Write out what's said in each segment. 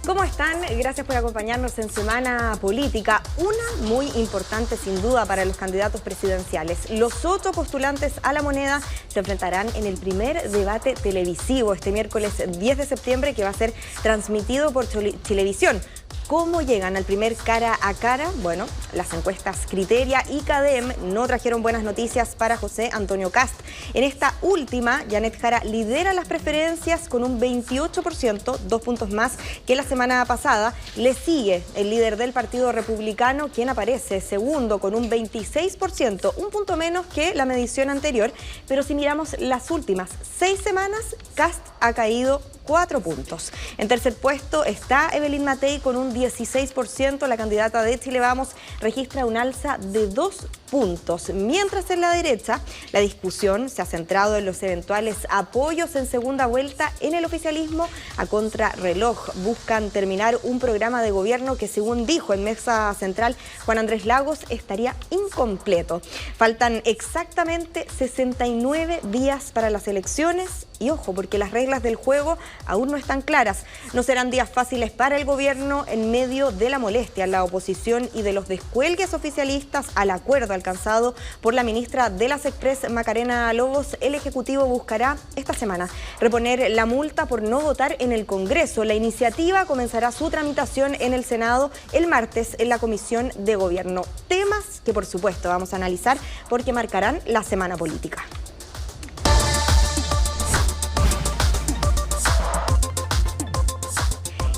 ¿Cómo están? Gracias por acompañarnos en Semana Política. Una muy importante sin duda para los candidatos presidenciales. Los 8 postulantes a la moneda se enfrentarán en el primer debate televisivo este miércoles 10 de septiembre que va a ser transmitido por Chilevisión. ¿Cómo llegan al primer cara a cara? Bueno, las encuestas Criteria y CADEM no trajeron buenas noticias para José Antonio Kast. En esta última, Janet Jara lidera las preferencias con un 28%, 2 puntos más que la semana pasada. Le sigue el líder del Partido Republicano, quien aparece segundo con un 26%, un punto menos que la medición anterior. Pero si miramos las últimas 6 semanas, Kast ha caído 4 puntos. En tercer puesto está Evelyn Matei con un 16%. La candidata de Chile Vamos registra un alza de 2 puntos. Mientras en la derecha, la discusión se ha centrado en los eventuales apoyos en segunda vuelta en el oficialismo a contrarreloj. Buscan terminar un programa de gobierno que, según dijo en Mesa Central Juan Andrés Lagos, estaría incompleto. Faltan exactamente 69 días para las elecciones. Y ojo, porque las reglas del juego aún no están claras. No serán días fáciles para el gobierno en medio de la molestia, la oposición y de los descuelgues oficialistas al acuerdo alcanzado por la ministra de las Express, Macarena Lobos. El Ejecutivo buscará esta semana reponer la multa por no votar en el Congreso. La iniciativa comenzará su tramitación en el Senado el martes en la Comisión de Gobierno. Temas que por supuesto vamos a analizar porque marcarán la semana política.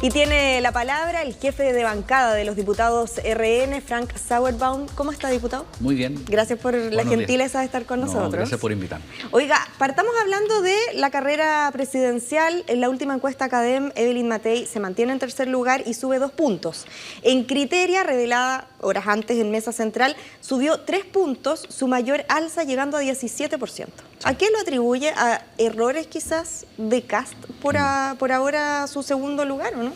Y tiene la palabra el jefe de bancada de los diputados RN, Frank Sauerbaum. ¿Cómo está, diputado? Muy bien. Gracias por la gentileza de estar con nosotros. Gracias por invitarme. Oiga, partamos hablando de la carrera presidencial. En la última encuesta CADEM, Evelyn Matei se mantiene en tercer lugar y sube 2 puntos. En Criteria, revelada horas antes en Mesa Central, subió 3 puntos, su mayor alza llegando a 17%. ¿A qué lo atribuye? ¿A errores quizás de Kast por ahora su segundo lugar o no?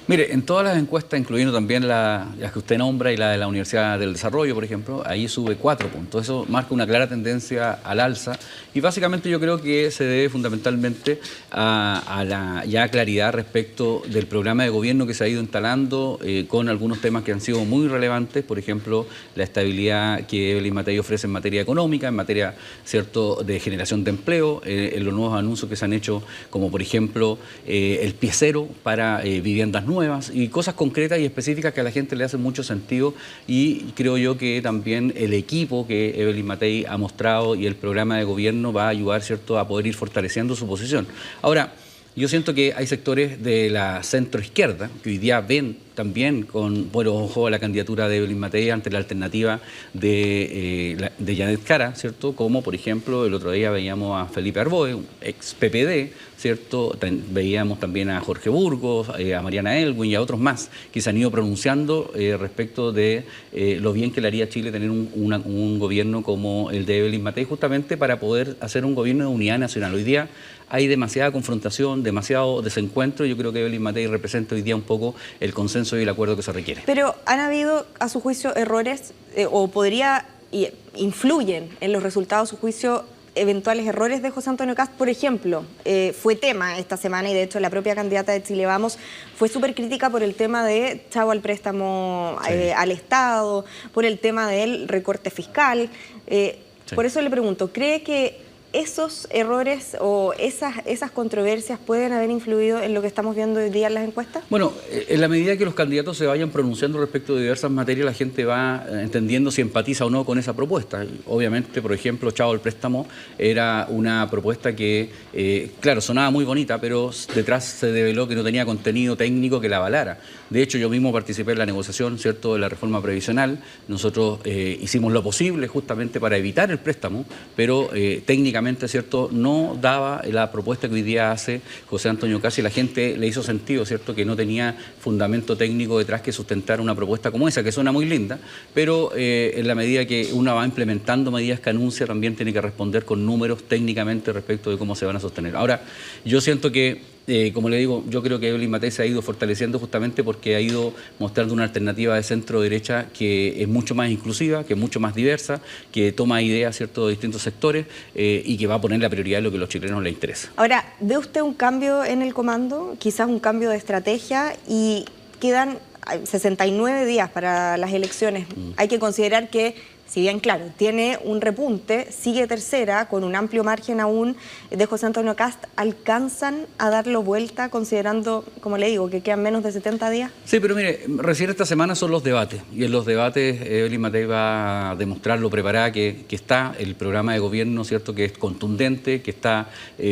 Mire, en todas las encuestas, incluyendo también las que usted nombra y la de la Universidad del Desarrollo, por ejemplo, ahí sube 4 puntos. Eso marca una clara tendencia al alza y básicamente yo creo que se debe fundamentalmente a la ya claridad respecto del programa de gobierno que se ha ido instalando con algunos temas que han sido muy relevantes, por ejemplo, la estabilidad que Evelyn Matei ofrece en materia económica, en materia, ¿cierto?, de generación de empleo, en los nuevos anuncios que se han hecho, como por ejemplo el pie cero para viviendas nuevas y cosas concretas y específicas que a la gente le hacen mucho sentido, y creo yo que también el equipo que Evelyn Matei ha mostrado y el programa de gobierno va a ayudar, ¿cierto?, a poder ir fortaleciendo su posición. Ahora, yo siento que hay sectores de la centroizquierda que hoy día ven también con buenos ojos la candidatura de Evelyn Matei ante la alternativa de Janet Jara, ¿cierto? Como, por ejemplo, el otro día veíamos a Felipe Arboe, un ex PPD, ¿cierto? Veíamos también a Jorge Burgos, a Mariana Elwin y a otros más que se han ido pronunciando respecto de lo bien que le haría a Chile tener un gobierno como el de Evelyn Matei, justamente para poder hacer un gobierno de unidad nacional. Hoy día hay demasiada confrontación, demasiado desencuentro. Yo creo que Evelyn Matei representa hoy día un poco el consenso y el acuerdo que se requiere. Pero ¿han habido, a su juicio, errores influyen en los resultados, a su juicio, eventuales errores de José Antonio Kast? Por ejemplo, fue tema esta semana y de hecho la propia candidata de Chile Vamos fue súper crítica por el tema de chavo al préstamo al Estado, por el tema del recorte fiscal. Por eso le pregunto, ¿cree que esos errores o esas controversias pueden haber influido en lo que estamos viendo hoy día en las encuestas? Bueno, en la medida que los candidatos se vayan pronunciando respecto de diversas materias, la gente va entendiendo si empatiza o no con esa propuesta. Obviamente, por ejemplo, chavo el préstamo era una propuesta que, claro, sonaba muy bonita, pero detrás se develó que no tenía contenido técnico que la avalara. De hecho, yo mismo participé en la negociación, ¿cierto?, de la reforma previsional. Nosotros hicimos lo posible justamente para evitar el préstamo, pero técnicamente, ¿cierto?, no daba la propuesta que hoy día hace José Antonio Kast, y la gente le hizo sentido, ¿cierto?, que no tenía fundamento técnico detrás que sustentar una propuesta como esa, que suena muy linda, pero en la medida que uno va implementando medidas que anuncia, también tiene que responder con números técnicamente respecto de cómo se van a sostener. Ahora, yo siento que como le digo, yo creo que Evelyn Matei se ha ido fortaleciendo justamente porque ha ido mostrando una alternativa de centro-derecha que es mucho más inclusiva, que es mucho más diversa, que toma ideas, ¿cierto?, de distintos sectores y que va a poner la prioridad de lo que a los chilenos les interesa. Ahora, ¿ve usted un cambio en el comando, quizás un cambio de estrategia y quedan 69 días para las elecciones? Hay que considerar que, si bien, claro, tiene un repunte, sigue tercera, con un amplio margen aún de José Antonio Kast, ¿alcanzan a darlo vuelta considerando, como le digo, que quedan menos de 70 días? Sí, pero mire, recién esta semana son los debates, y en los debates Evelyn Matei va a demostrar lo preparada que está el programa de gobierno, ¿cierto?, que es contundente, que está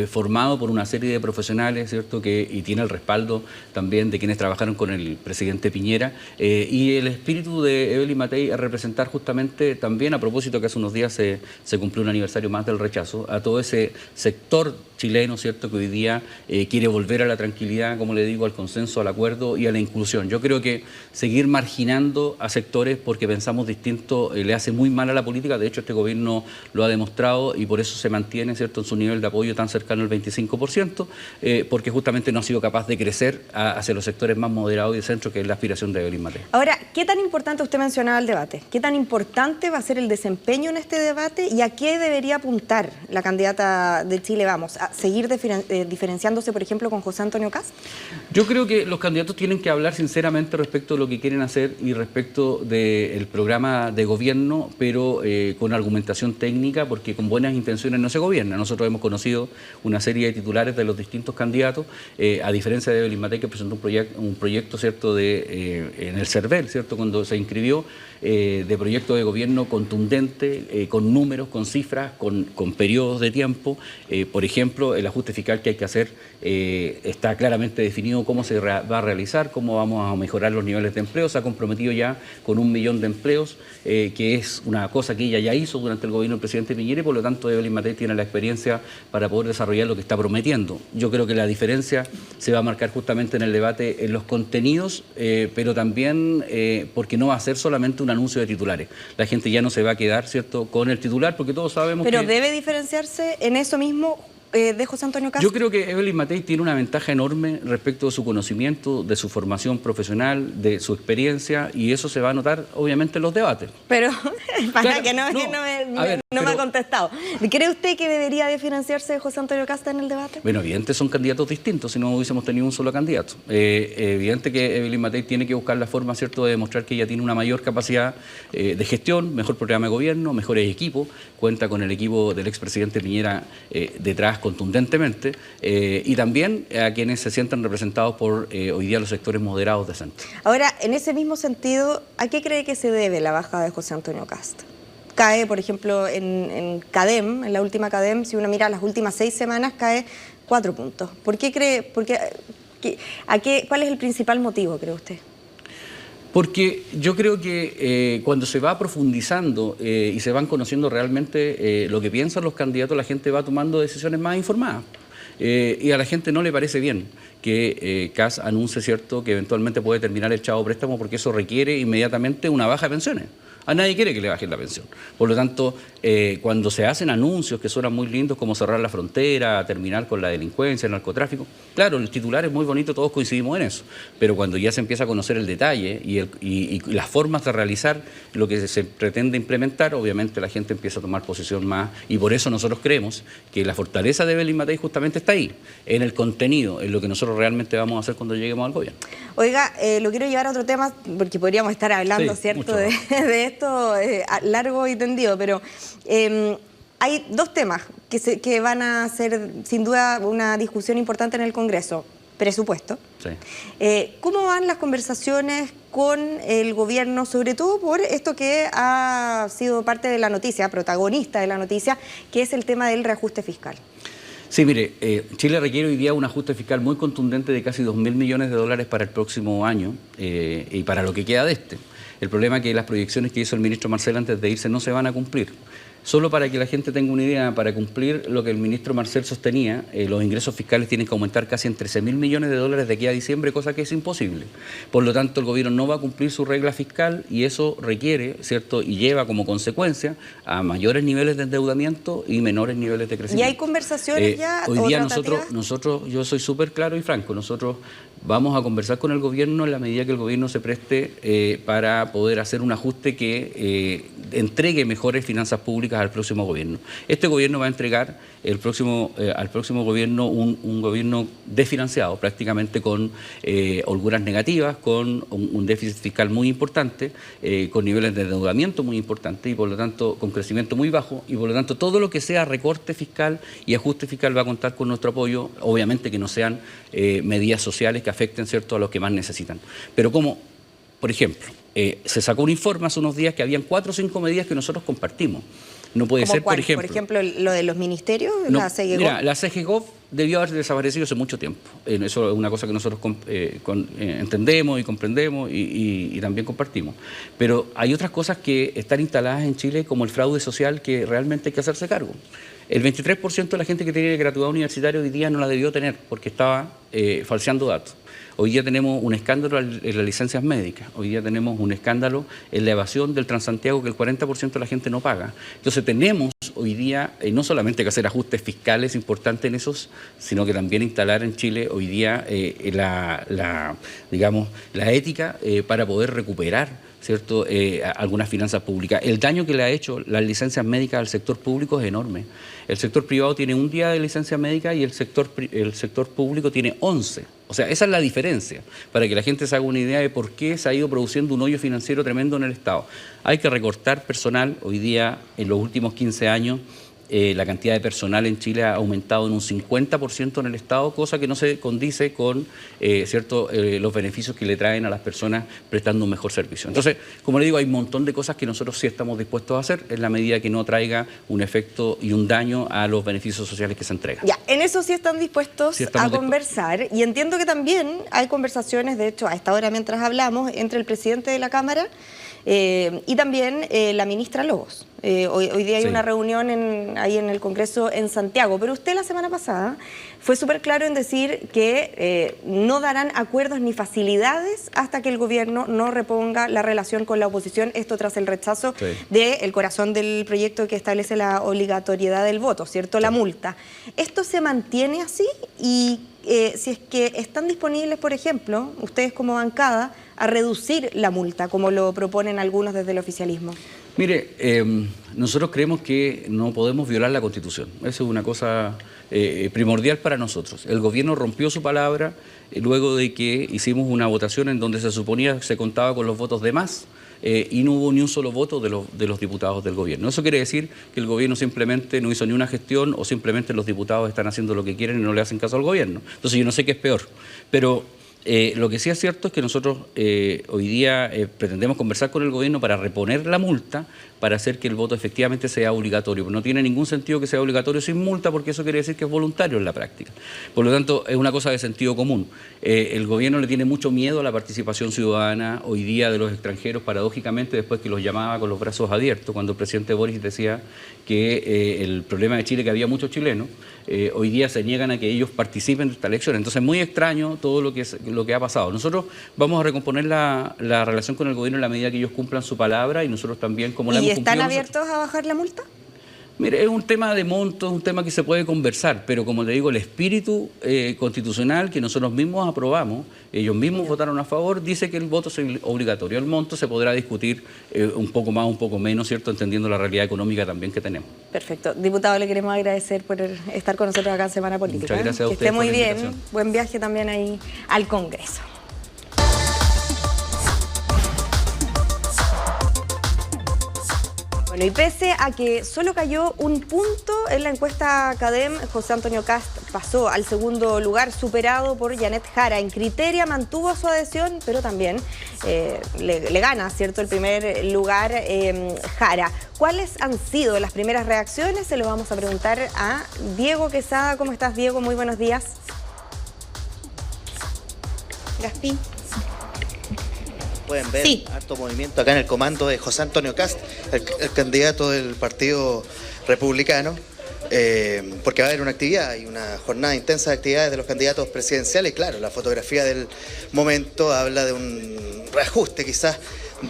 formado por una serie de profesionales, ¿cierto?, y tiene el respaldo también de quienes trabajaron con el presidente Piñera, y el espíritu de Evelyn Matei es representar justamente también, a propósito que hace unos días se cumplió un aniversario más del rechazo, a todo ese sector chileno, ¿cierto?, que hoy día quiere volver a la tranquilidad, como le digo, al consenso, al acuerdo y a la inclusión. Yo creo que seguir marginando a sectores porque pensamos distinto le hace muy mal a la política. De hecho, este gobierno lo ha demostrado y por eso se mantiene, ¿cierto?, en su nivel de apoyo tan cercano al 25%, porque justamente no ha sido capaz de crecer hacia los sectores más moderados y de centro, que es la aspiración de Evelyn Matei. Ahora, ¿qué tan importante, usted mencionaba el debate, qué tan importante va a ser el desempeño en este debate y a qué debería apuntar la candidata de Chile Vamos? ¿A seguir diferenciándose, por ejemplo, con José Antonio Kast? Yo creo que los candidatos tienen que hablar sinceramente respecto de lo que quieren hacer y respecto del programa de gobierno, pero con argumentación técnica, porque con buenas intenciones no se gobierna. Nosotros hemos conocido una serie de titulares de los distintos candidatos, a diferencia de Evelyn Matei, que presentó un proyecto, ¿cierto?, en el CERVEL, ¿cierto?, cuando se inscribió, de proyecto de gobierno contundente, con números, con cifras, con periodos de tiempo. Por ejemplo, el ajuste fiscal que hay que hacer está claramente definido cómo se va a realizar, cómo vamos a mejorar los niveles de empleo. Se ha comprometido ya con 1 millón de empleos, que es una cosa que ella ya hizo durante el gobierno del presidente Piñera y por lo tanto Evelyn Matei tiene la experiencia para poder desarrollar lo que está prometiendo. Yo creo que la diferencia se va a marcar justamente en el debate, en los contenidos, pero también porque no va a ser solamente un anuncio de titulares. La gente ya no se va a quedar, ¿cierto?, con el titular, porque todos sabemos Pero debe diferenciarse en eso mismo de José Antonio Kast. Yo creo que Evelyn Matei tiene una ventaja enorme respecto de su conocimiento, de su formación profesional, de su experiencia, y eso se va a notar obviamente en los debates. Pero, para claro, que no me ha contestado. ¿Cree usted que debería diferenciarse de José Antonio Kast en el debate? Bueno, evidente son candidatos distintos, si no hubiésemos tenido un solo candidato. Evidente que Evelyn Matei tiene que buscar la forma, ¿cierto?, de demostrar que ella tiene una mayor capacidad de gestión, mejor programa de gobierno, mejores equipos, cuenta con el equipo del expresidente Piñera detrás contundentemente, y también a quienes se sientan representados por hoy día los sectores moderados de centro. Ahora, en ese mismo sentido, ¿a qué cree que se debe la baja de José Antonio Kast? Cae, por ejemplo, en CADEM, en la última CADEM, si uno mira las últimas 6 semanas, cae 4 puntos. ¿Por qué cree? ¿Cuál es el principal motivo, cree usted? Porque yo creo que cuando se va profundizando y se van conociendo realmente lo que piensan los candidatos, la gente va tomando decisiones más informadas. Y a la gente no le parece bien que Kast anuncie, ¿cierto?, que eventualmente puede terminar el chavo préstamo, porque eso requiere inmediatamente una baja de pensiones. A nadie quiere que le bajen la pensión. Por lo tanto, cuando se hacen anuncios que suenan muy lindos, como cerrar la frontera, terminar con la delincuencia, el narcotráfico, claro, el titular es muy bonito, todos coincidimos en eso, pero cuando ya se empieza a conocer el detalle y las formas de realizar lo que se pretende implementar, obviamente la gente empieza a tomar posición más, y por eso nosotros creemos que la fortaleza de Evelyn Matei justamente está ahí, en el contenido, en lo que nosotros realmente vamos a hacer cuando lleguemos al gobierno. Oiga, lo quiero llevar a otro tema, porque podríamos estar hablando, sí, ¿cierto?, de esto largo y tendido, pero hay 2 temas que van a ser sin duda una discusión importante en el Congreso. Presupuesto. Sí. ¿Cómo van las conversaciones con el gobierno, sobre todo por esto que ha sido parte de la noticia, protagonista de la noticia, que es el tema del reajuste fiscal? Sí, mire, Chile requiere hoy día un ajuste fiscal muy contundente de casi 2.000 millones de dólares para el próximo año y para lo que queda de este. El problema es que las proyecciones que hizo el ministro Marcel antes de irse no se van a cumplir. Solo para que la gente tenga una idea, para cumplir lo que el ministro Marcel sostenía, los ingresos fiscales tienen que aumentar casi en 13.000 millones de dólares de aquí a diciembre, cosa que es imposible. Por lo tanto, el gobierno no va a cumplir su regla fiscal y eso requiere, ¿cierto?, y lleva como consecuencia a mayores niveles de endeudamiento y menores niveles de crecimiento. ¿Y hay conversaciones ya? Hoy día nosotros, yo soy súper claro y franco, nosotros vamos a conversar con el gobierno en la medida que el gobierno se preste para poder hacer un ajuste que entregue mejores finanzas públicas al próximo gobierno. Este gobierno va a entregar al próximo gobierno un gobierno desfinanciado, prácticamente con holguras negativas, con un déficit fiscal muy importante, con niveles de endeudamiento muy importantes y por lo tanto con crecimiento muy bajo y por lo tanto todo lo que sea recorte fiscal y ajuste fiscal va a contar con nuestro apoyo, obviamente que no sean medidas sociales que afecten, ¿cierto?, a los que más necesitan. Pero como, por ejemplo, se sacó un informe hace unos días que habían 4 o 5 medidas que nosotros compartimos. No puede ser, ¿cuál? Por ejemplo, lo de los ministerios, no, la CGGOV. Mira, la CGGOV debió haber desaparecido hace mucho tiempo. Eso es una cosa que nosotros entendemos y comprendemos y también compartimos. Pero hay otras cosas que están instaladas en Chile, como el fraude social, que realmente hay que hacerse cargo. El 23% de la gente que tiene gratuidad universitaria hoy día no la debió tener porque estaba falseando datos. Hoy día tenemos un escándalo en las licencias médicas, hoy día tenemos un escándalo en la evasión del Transantiago que el 40% de la gente no paga. Entonces tenemos hoy día no solamente que hacer ajustes fiscales importantes en esos, sino que también instalar en Chile hoy día la ética para poder recuperar, ¿cierto?, algunas finanzas públicas. El daño que le ha hecho las licencias médicas al sector público es enorme. El sector privado tiene un día de licencia médica y el sector público tiene 11. O sea, esa es la diferencia, para que la gente se haga una idea de por qué se ha ido produciendo un hoyo financiero tremendo en el Estado. Hay que recortar personal. Hoy día, en los últimos 15 años, la cantidad de personal en Chile ha aumentado en un 50% en el Estado, cosa que no se condice con los beneficios que le traen a las personas prestando un mejor servicio. Entonces, como le digo, hay un montón de cosas que nosotros sí estamos dispuestos a hacer en la medida que no traiga un efecto y un daño a los beneficios sociales que se entregan. Ya, en eso sí están dispuestos a conversar y entiendo que también hay conversaciones, de hecho, a esta hora mientras hablamos, entre el presidente de la Cámara y también la ministra Lobos. Hoy día hay una reunión ahí en el Congreso en Santiago, pero usted la semana pasada fue súper claro en decir que no darán acuerdos ni facilidades hasta que el gobierno no reponga la relación con la oposición, esto tras el rechazo del corazón del proyecto que establece la obligatoriedad del voto, ¿cierto? La multa. ¿Esto se mantiene así? Y si es que están disponibles, por ejemplo, ustedes como bancada, a reducir la multa, como lo proponen algunos desde el oficialismo. Mire, nosotros creemos que no podemos violar la Constitución. Eso es una cosa primordial para nosotros. El gobierno rompió su palabra luego de que hicimos una votación en donde se suponía que se contaba con los votos de más y no hubo ni un solo voto de los diputados del gobierno. Eso quiere decir que el gobierno simplemente no hizo ni una gestión o simplemente los diputados están haciendo lo que quieren y no le hacen caso al gobierno. Entonces yo no sé qué es peor, pero lo que sí es cierto es que nosotros hoy día pretendemos conversar con el gobierno para reponer la multa, para hacer que el voto efectivamente sea obligatorio. Pero no tiene ningún sentido que sea obligatorio sin multa, porque eso quiere decir que es voluntario en la práctica. Por lo tanto, es una cosa de sentido común. El gobierno le tiene mucho miedo a la participación ciudadana hoy día de los extranjeros, paradójicamente, después que los llamaba con los brazos abiertos, cuando el presidente Boric decía que el problema de Chile, que había muchos chilenos, hoy día se niegan a que ellos participen de esta elección. Entonces es muy extraño todo lo que ha pasado. Nosotros vamos a recomponer la relación con el gobierno en la medida que ellos cumplan su palabra y nosotros también, como la hemos cumplido. ¿Y están abiertos a bajar la multa? Mire, es un tema de monto, es un tema que se puede conversar, pero como le digo, el espíritu constitucional que nosotros mismos aprobamos, ellos mismos votaron a favor, dice que el voto es obligatorio. El monto se podrá discutir un poco más, un poco menos, ¿cierto?, entendiendo la realidad económica también que tenemos. Perfecto. Diputado, le queremos agradecer por estar con nosotros acá en Semana Política. Muchas gracias a ustedes. Que esté muy bien. Buen viaje también ahí al Congreso. Bueno, y pese a que solo cayó un punto en la encuesta CADEM, José Antonio Kast pasó al segundo lugar, superado por Janet Jara. En Criteria mantuvo su adhesión, pero también le gana, ¿cierto?, el primer lugar Jara. ¿Cuáles han sido las primeras reacciones? Se lo vamos a preguntar a Diego Quesada. ¿Cómo estás, Diego? Muy buenos días. Gaspi. pueden ver Sí. harto movimiento acá en el comando de José Antonio Kast, el candidato del Partido Republicano, porque va a haber una actividad y una jornada intensa de actividades de los candidatos presidenciales. Y claro, la fotografía del momento habla de un reajuste quizás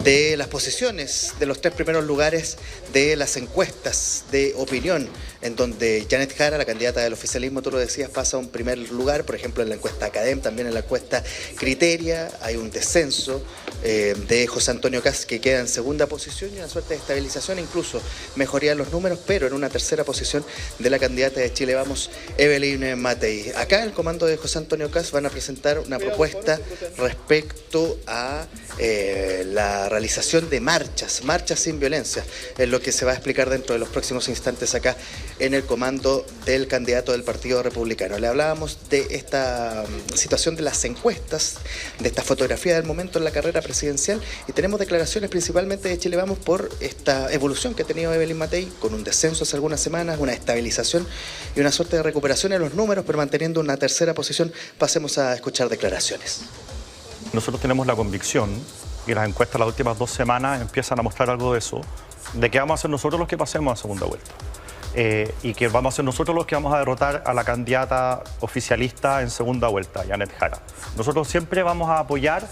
de las posiciones de los 3 primeros lugares de las encuestas de opinión, en donde Janet Jara, la candidata del oficialismo, tú lo decías, pasa a un primer lugar, por ejemplo en la encuesta Academ, también en la encuesta Criteria, hay un descenso de José Antonio Kast, que queda en segunda posición, y una suerte de estabilización, incluso mejoría en los números, pero en una tercera posición de la candidata de Chile Vamos, Evelyn Matei. Acá el comando de José Antonio Kast van a presentar una propuesta respecto a la realización de marchas sin violencia, es lo que se va a explicar dentro de los próximos instantes acá en el comando del candidato del Partido Republicano. Le hablábamos de esta situación de las encuestas, de esta fotografía del momento en la carrera presidencial, y tenemos declaraciones principalmente de Chile Vamos por esta evolución que ha tenido Evelyn Matei, con un descenso hace algunas semanas, una estabilización y una suerte de recuperación en los números, pero manteniendo una tercera posición. Pasemos a escuchar declaraciones. Nosotros tenemos la convicción, y las encuestas las últimas 2 semanas empiezan a mostrar algo de eso, de que vamos a ser nosotros los que pasemos a segunda vuelta. Y que vamos a ser nosotros los que vamos a derrotar a la candidata oficialista en segunda vuelta, Janet Jara. Nosotros siempre vamos a apoyar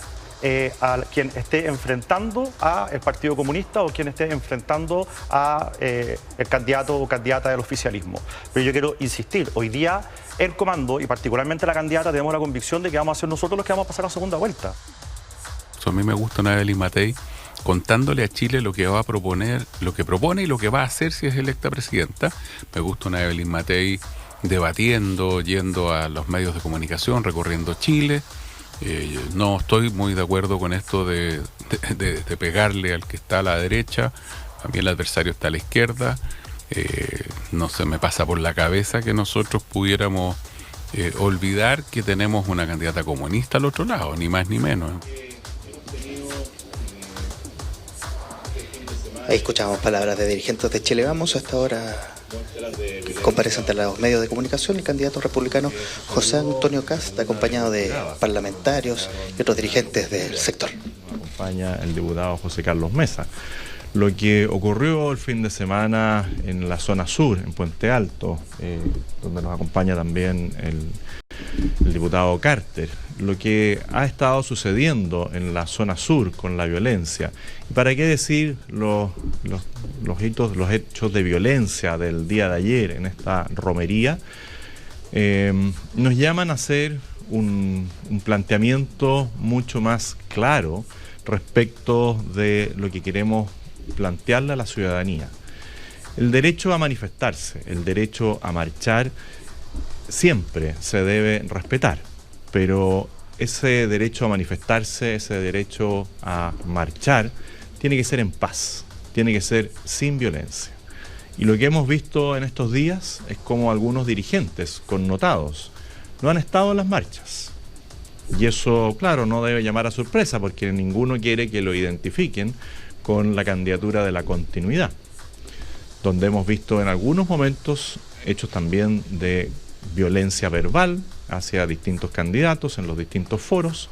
a quien esté enfrentando al Partido Comunista o quien esté enfrentando a el candidato o candidata del oficialismo. Pero yo quiero insistir, hoy día el comando y particularmente la candidata tenemos la convicción de que vamos a ser nosotros los que vamos a pasar a segunda vuelta. A mí me gusta una Evelyn Matei contándole a Chile lo que va a proponer, lo que propone y lo que va a hacer si es electa presidenta. Me gusta una Evelyn Matei debatiendo, yendo a los medios de comunicación, recorriendo Chile. No estoy muy de acuerdo con esto de pegarle al que está a la derecha. A mí el adversario está a la izquierda. No se me pasa por la cabeza que nosotros pudiéramos olvidar que tenemos una candidata comunista al otro lado, ni más ni menos. Ahí escuchamos palabras de dirigentes de Chile Vamos. A esta hora comparece ante los medios de comunicación el candidato republicano José Antonio Kast, acompañado de parlamentarios y otros dirigentes del sector. Acompaña el diputado José Carlos Mesa. Lo que ocurrió el fin de semana en la zona sur, en Puente Alto, donde nos acompaña también el diputado Carter, lo que ha estado sucediendo en la zona sur con la violencia. ¿Y para qué decir los hechos de violencia del día de ayer en esta romería? Nos llaman a hacer un planteamiento mucho más claro respecto de lo que queremos plantearle a la ciudadanía. El derecho a manifestarse, el derecho a marchar, siempre se debe respetar, pero ese derecho a manifestarse, ese derecho a marchar, tiene que ser en paz, tiene que ser sin violencia. Y lo que hemos visto en estos días es como algunos dirigentes connotados no han estado en las marchas. Y eso, claro, no debe llamar a sorpresa, porque ninguno quiere que lo identifiquen con la candidatura de la continuidad, donde hemos visto en algunos momentos hechos también de violencia verbal hacia distintos candidatos en los distintos foros.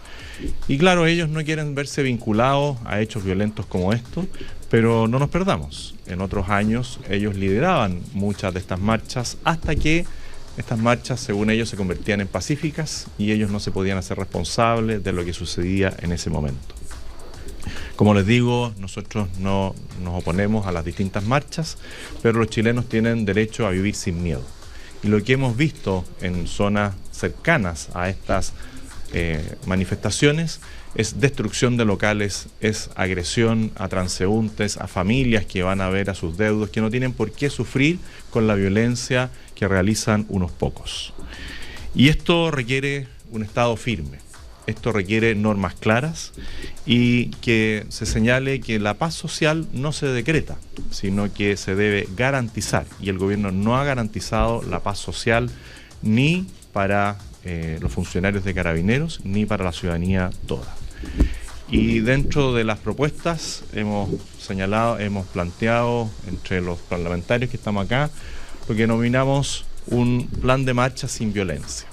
Y claro, ellos no quieren verse vinculados a hechos violentos como estos, pero no nos perdamos. En otros años ellos lideraban muchas de estas marchas hasta que estas marchas, según ellos, se convertían en pacíficas y ellos no se podían hacer responsables de lo que sucedía en ese momento. Como les digo, nosotros no nos oponemos a las distintas marchas, pero los chilenos tienen derecho a vivir sin miedo. Y lo que hemos visto en zonas cercanas a estas manifestaciones es destrucción de locales, es agresión a transeúntes, a familias que van a ver a sus deudos, que no tienen por qué sufrir con la violencia que realizan unos pocos. Y esto requiere un Estado firme. Esto requiere normas claras y que se señale que la paz social no se decreta, sino que se debe garantizar. Y el gobierno no ha garantizado la paz social ni para los funcionarios de Carabineros ni para la ciudadanía toda. Y dentro de las propuestas hemos señalado, hemos planteado entre los parlamentarios que estamos acá lo que denominamos un plan de marcha sin violencia.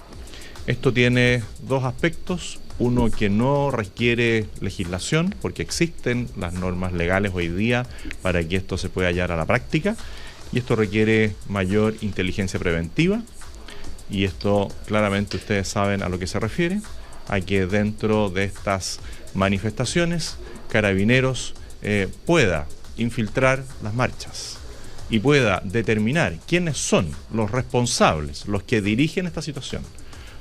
Esto tiene dos aspectos. uno que no requiere legislación, porque existen las normas legales hoy día para que esto se pueda llevar a la práctica, y esto requiere mayor inteligencia preventiva, y esto claramente ustedes saben a lo que se refiere, a que dentro de estas manifestaciones Carabineros pueda infiltrar las marchas y pueda determinar quiénes son los responsables, los que dirigen esta situación.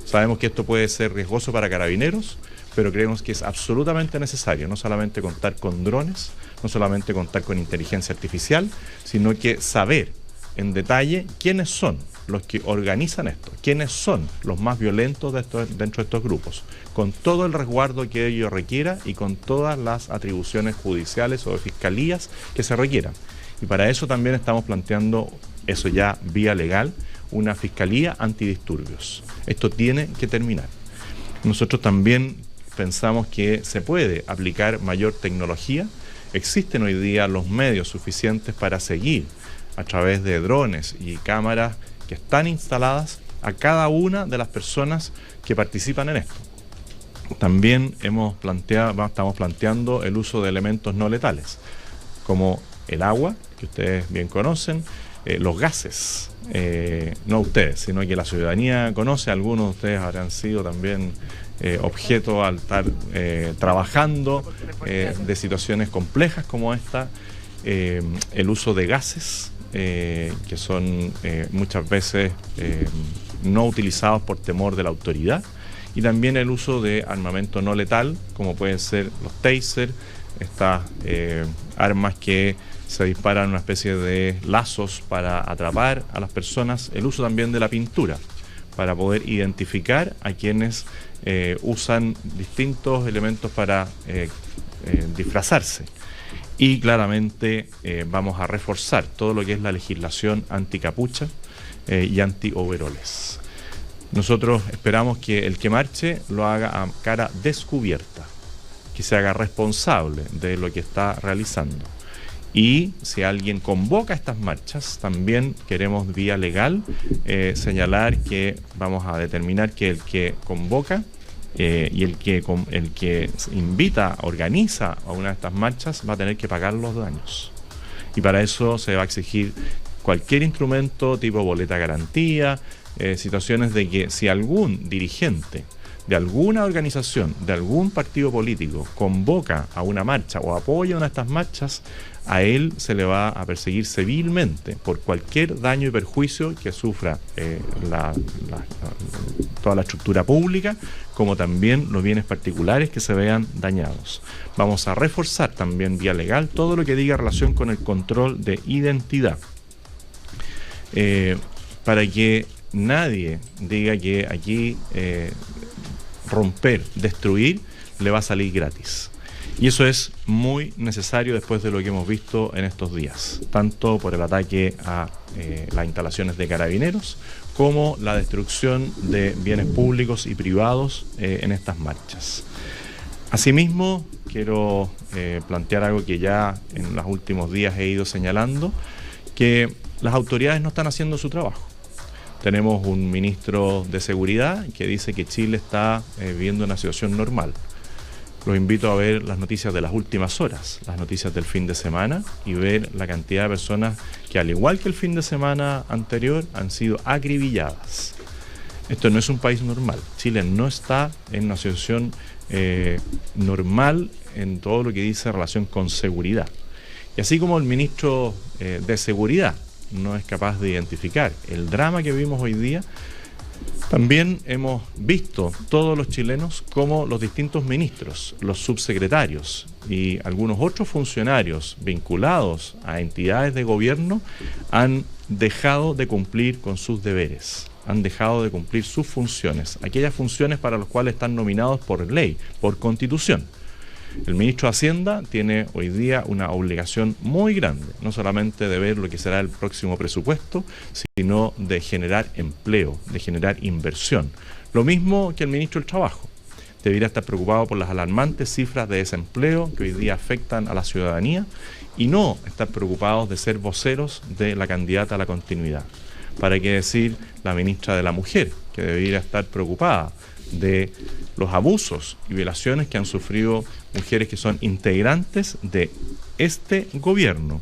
Sabemos que esto puede ser riesgoso para Carabineros, pero creemos que es absolutamente necesario no solamente contar con drones, no solamente contar con inteligencia artificial, sino que saber en detalle quiénes son los que organizan esto, quiénes son los más violentos dentro de estos grupos, con todo el resguardo que ello requiera y con todas las atribuciones judiciales o de fiscalías que se requieran. Y para eso también estamos planteando, eso ya vía legal, una fiscalía antidisturbios. Esto tiene que terminar. Nosotros también pensamos que se puede aplicar mayor tecnología. Existen hoy día los medios suficientes para seguir a través de drones y cámaras que están instaladas a cada una de las personas que participan en esto. También estamos planteando el uso de elementos no letales, como el agua, que ustedes bien conocen, los gases, no ustedes, sino que la ciudadanía conoce, algunos de ustedes habrán sido también objeto al estar trabajando de situaciones complejas como esta, el uso de gases, que son muchas veces no utilizados por temor de la autoridad, y también el uso de armamento no letal, como pueden ser los taser, estas armas que se disparan una especie de lazos para atrapar a las personas, el uso también de la pintura, para poder identificar a quienes usan distintos elementos para disfrazarse. Y claramente vamos a reforzar todo lo que es la legislación anticapucha y anti-overoles. Nosotros esperamos que el que marche lo haga a cara descubierta, que se haga responsable de lo que está realizando. Y si alguien convoca estas marchas, también queremos vía legal señalar que vamos a determinar que el que convoca y el que invita, organiza a una de estas marchas va a tener que pagar los daños. Y para eso se va a exigir cualquier instrumento tipo boleta garantía, situaciones de que si algún dirigente de alguna organización, de algún partido político convoca a una marcha o apoya una de estas marchas, a él se le va a perseguir civilmente por cualquier daño y perjuicio que sufra toda la estructura pública, como también los bienes particulares que se vean dañados. Vamos a reforzar también vía legal todo lo que diga relación con el control de identidad, para que nadie diga que aquí romper, destruir, le va a salir gratis. Y eso es muy necesario después de lo que hemos visto en estos días, tanto por el ataque a las instalaciones de Carabineros, como la destrucción de bienes públicos y privados en estas marchas. Asimismo, quiero plantear algo que ya en los últimos días he ido señalando, que las autoridades no están haciendo su trabajo. Tenemos un ministro de Seguridad que dice que Chile está viviendo una situación normal. Los invito a ver las noticias de las últimas horas, las noticias del fin de semana, y ver la cantidad de personas que, al igual que el fin de semana anterior, han sido acribilladas. Esto no es un país normal. Chile no está en una situación normal en todo lo que dice en relación con seguridad. Y así como el ministro de Seguridad no es capaz de identificar el drama que vivimos hoy día, también hemos visto todos los chilenos cómo los distintos ministros, los subsecretarios y algunos otros funcionarios vinculados a entidades de gobierno han dejado de cumplir con sus deberes, han dejado de cumplir sus funciones, aquellas funciones para las cuales están nominados por ley, por constitución. El ministro de Hacienda tiene hoy día una obligación muy grande, no solamente de ver lo que será el próximo presupuesto, sino de generar empleo, de generar inversión. Lo mismo que el ministro del Trabajo. Debería estar preocupado por las alarmantes cifras de desempleo que hoy día afectan a la ciudadanía y no estar preocupados de ser voceros de la candidata a la continuidad. ¿Para qué decir la ministra de la Mujer, que debería estar preocupada de los abusos y violaciones que han sufrido mujeres que son integrantes de este gobierno?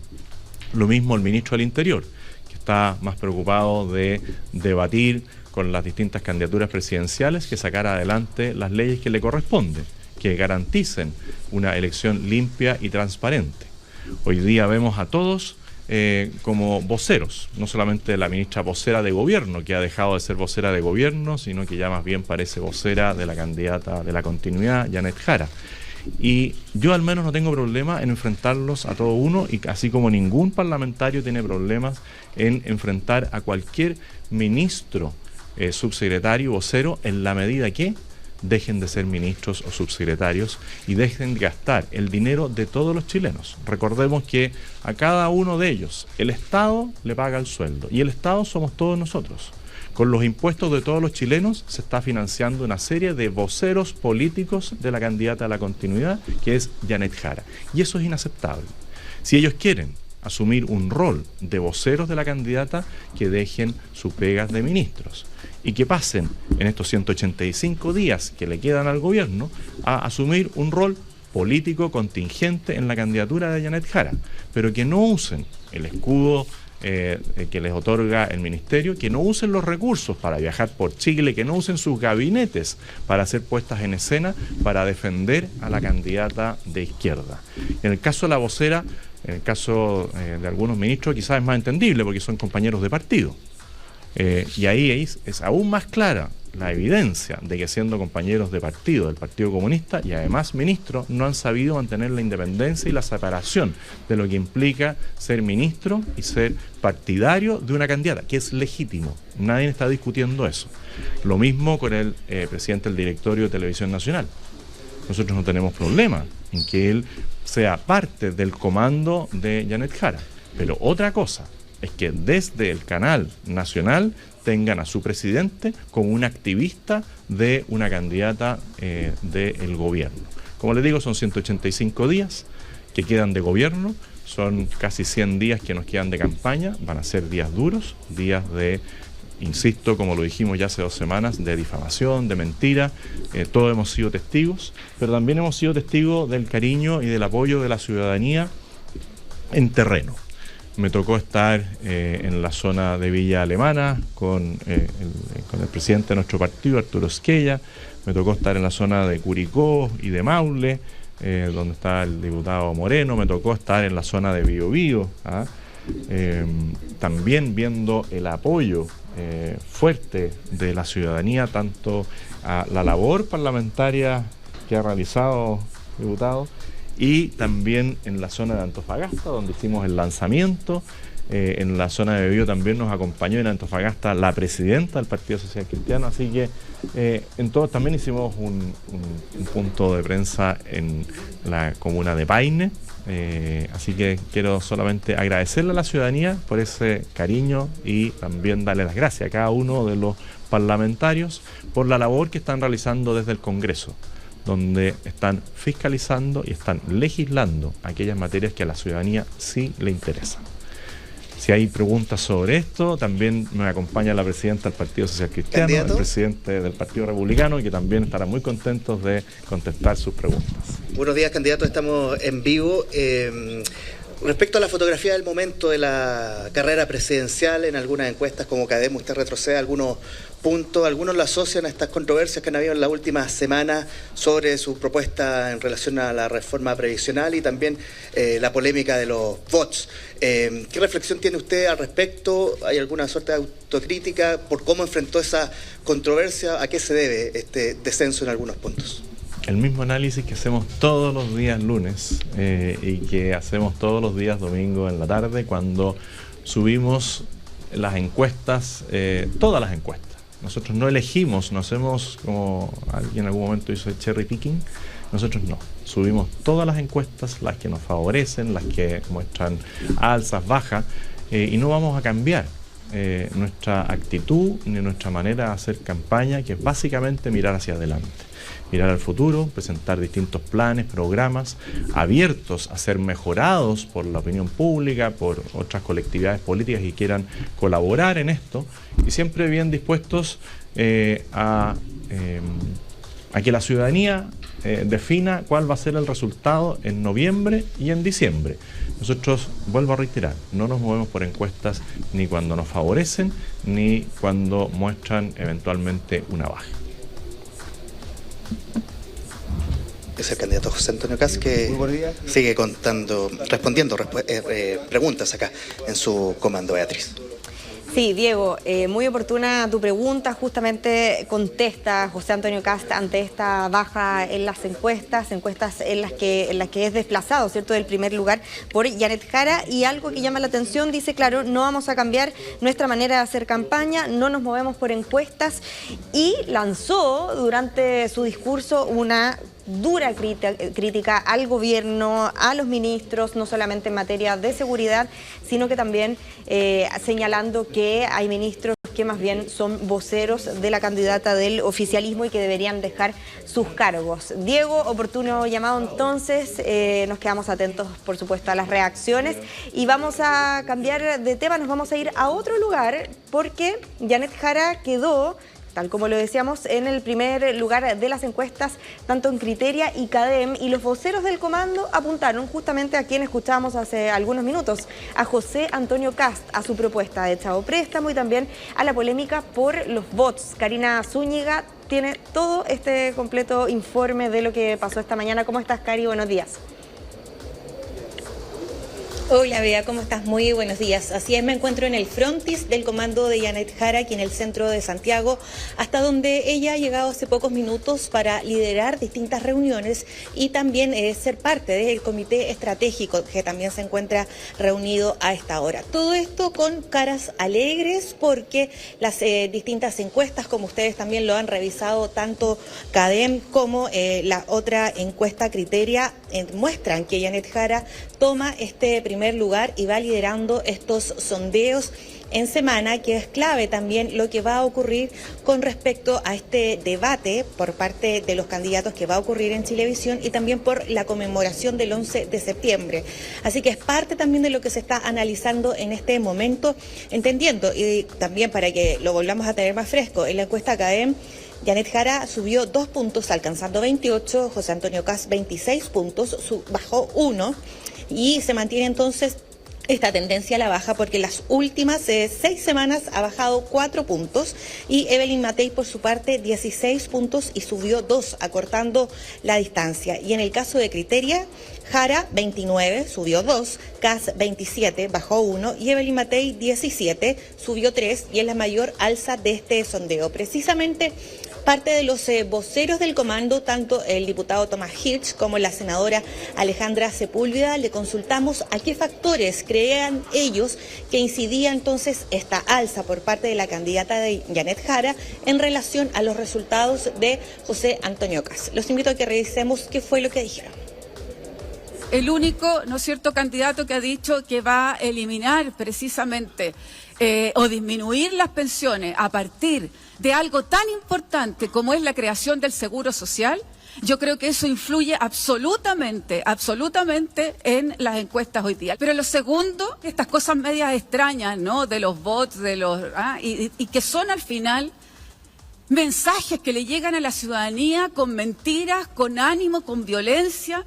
Lo mismo el ministro del Interior, que está más preocupado de debatir con las distintas candidaturas presidenciales que sacar adelante las leyes que le corresponden, que garanticen una elección limpia y transparente. Hoy día vemos a todos como voceros, no solamente la ministra vocera de gobierno, que ha dejado de ser vocera de gobierno, sino que ya más bien parece vocera de la candidata de la continuidad, Janet Jara. Y yo al menos no tengo problema en enfrentarlos a todo uno, y así como ningún parlamentario tiene problemas en enfrentar a cualquier ministro, subsecretario, vocero, en la medida que dejen de ser ministros o subsecretarios y dejen de gastar el dinero de todos los chilenos. Recordemos que a cada uno de ellos el Estado le paga el sueldo, y el Estado somos todos nosotros. Con los impuestos de todos los chilenos se está financiando una serie de voceros políticos de la candidata a la continuidad, que es Janet Jara, y eso es inaceptable. Si ellos quieren asumir un rol de voceros de la candidata, que dejen sus pegas de ministros y que pasen en estos 185 días que le quedan al gobierno a asumir un rol político contingente en la candidatura de Janet Jara, pero que no usen el escudo que les otorga el ministerio, que no usen los recursos para viajar por Chile, que no usen sus gabinetes para hacer puestas en escena para defender a la candidata de izquierda. En el caso de la vocera, en el caso de algunos ministros, quizás es más entendible porque son compañeros de partido. Y ahí es aún más clara la evidencia de que, siendo compañeros de partido, del Partido Comunista y además ministros, no han sabido mantener la independencia y la separación de lo que implica ser ministro y ser partidario de una candidata, que es legítimo. Nadie está discutiendo eso. Lo mismo con el presidente del directorio de Televisión Nacional. Nosotros no tenemos problema en que él sea parte del comando de Janet Jara, pero otra cosa es que desde el canal nacional tengan a su presidente como un activista de una candidata del gobierno. Como les digo, son 185 días que quedan de gobierno, son casi 100 días que nos quedan de campaña, van a ser días duros, días de, insisto, como lo dijimos ya hace 2 semanas, de difamación, de mentira. Todos hemos sido testigos, pero también hemos sido testigos del cariño y del apoyo de la ciudadanía en terreno. Me tocó estar en la zona de Villa Alemana con el presidente de nuestro partido, Arturo Esquella. Me tocó estar en la zona de Curicó y de Maule, donde está el diputado Moreno. Me tocó estar en la zona de Biobío, también viendo el apoyo fuerte de la ciudadanía, tanto a la labor parlamentaria que ha realizado el diputado, y también en la zona de Antofagasta, donde hicimos el lanzamiento. En la zona de Biobío también nos acompañó en Antofagasta la presidenta del Partido Social Cristiano, así que en todos también hicimos un punto de prensa en la comuna de Paine, así que quiero solamente agradecerle a la ciudadanía por ese cariño y también darle las gracias a cada uno de los parlamentarios por la labor que están realizando desde el Congreso, donde están fiscalizando y están legislando aquellas materias que a la ciudadanía sí le interesan. Si hay preguntas sobre esto, también me acompaña la presidenta del Partido Social Cristiano, ¿candidato? El presidente del Partido Republicano, que también estarán muy contentos de contestar sus preguntas. Buenos días, candidato, estamos en vivo. Respecto a la fotografía del momento de la carrera presidencial, en algunas encuestas como Cadem usted retrocede algunos puntos, algunos lo asocian a estas controversias que han habido en las últimas semanas sobre su propuesta en relación a la reforma previsional y también la polémica de los bots. ¿Qué reflexión tiene usted al respecto? ¿Hay alguna suerte de autocrítica por cómo enfrentó esa controversia? ¿A qué se debe este descenso en algunos puntos? El mismo análisis que hacemos todos los días lunes y que hacemos todos los días domingo en la tarde, cuando subimos las encuestas, todas las encuestas. Nosotros no elegimos, no hacemos como alguien en algún momento hizo el cherry picking. Nosotros no, subimos todas las encuestas, las que nos favorecen, las que muestran alzas, bajas, y no vamos a cambiar nuestra actitud ni nuestra manera de hacer campaña, que es básicamente mirar hacia adelante, mirar al futuro, presentar distintos planes, programas abiertos a ser mejorados por la opinión pública, por otras colectividades políticas que quieran colaborar en esto, y siempre bien dispuestos a que la ciudadanía defina cuál va a ser el resultado en noviembre y en diciembre. Nosotros, vuelvo a reiterar, no nos movemos por encuestas ni cuando nos favorecen ni cuando muestran eventualmente una baja. Es el candidato José Antonio Kast, que sigue respondiendo preguntas acá en su comando, Beatriz. Sí, Diego, muy oportuna tu pregunta. Justamente contesta José Antonio Kast ante esta baja en las encuestas en las que es desplazado, ¿cierto?, del primer lugar por Janet Jara. Y algo que llama la atención, dice, claro, no vamos a cambiar nuestra manera de hacer campaña, no nos movemos por encuestas, y lanzó durante su discurso una dura crítica al gobierno, a los ministros, no solamente en materia de seguridad, sino que también señalando que hay ministros que más bien son voceros de la candidata del oficialismo y que deberían dejar sus cargos. Diego, oportuno llamado entonces, nos quedamos atentos, por supuesto, a las reacciones, y vamos a cambiar de tema, nos vamos a ir a otro lugar, porque Janet Jara quedó, tal como lo decíamos, en el primer lugar de las encuestas, tanto en Criteria y CADEM, y los voceros del comando apuntaron justamente a quien escuchábamos hace algunos minutos, a José Antonio Kast, a su propuesta de Chao Préstamo y también a la polémica por los bots. Karina Zúñiga tiene todo este completo informe de lo que pasó esta mañana. ¿Cómo estás, Cari? Buenos días. Hola, Bea, ¿cómo estás? Muy buenos días. Así es, me encuentro en el frontis del comando de Janet Jara, aquí en el centro de Santiago, hasta donde ella ha llegado hace pocos minutos para liderar distintas reuniones y también ser parte del comité estratégico, que también se encuentra reunido a esta hora. Todo esto con caras alegres, porque las distintas encuestas, como ustedes también lo han revisado, tanto CADEM como la otra encuesta Criteria, muestran que Janet Jara toma este primer lugar y va liderando estos sondeos en semana, que es clave también lo que va a ocurrir con respecto a este debate por parte de los candidatos que va a ocurrir en Chilevisión, y también por la conmemoración del 11 de septiembre. Así que es parte también de lo que se está analizando en este momento, entendiendo, y también para que lo volvamos a tener más fresco, en la encuesta CADEM, Janet Jara subió 2 puntos, alcanzando 28, José Antonio Kast 26 puntos, bajó 1, y se mantiene entonces esta tendencia a la baja, porque las últimas 6 semanas ha bajado 4 puntos, y Evelyn Matei por su parte 16 puntos y subió 2, acortando la distancia. Y en el caso de Criteria, Jara 29, subió 2, Kast 27, bajó 1, y Evelyn Matei 17, subió 3, y es la mayor alza de este sondeo. Precisamente parte de los voceros del comando, tanto el diputado Tomás Hirsch como la senadora Alejandra Sepúlveda, le consultamos a qué factores creían ellos que incidía entonces esta alza por parte de la candidata de Janet Jara en relación a los resultados de José Antonio Kast. Los invito a que revisemos qué fue lo que dijeron. El único, ¿no es cierto?, candidato que ha dicho que va a eliminar precisamente o disminuir las pensiones a partir de algo tan importante como es la creación del seguro social. Yo creo que eso influye absolutamente en las encuestas hoy día. Pero lo segundo, estas cosas medias extrañas, ¿no?, de los bots, y que son al final mensajes que le llegan a la ciudadanía con mentiras, con ánimo, con violencia,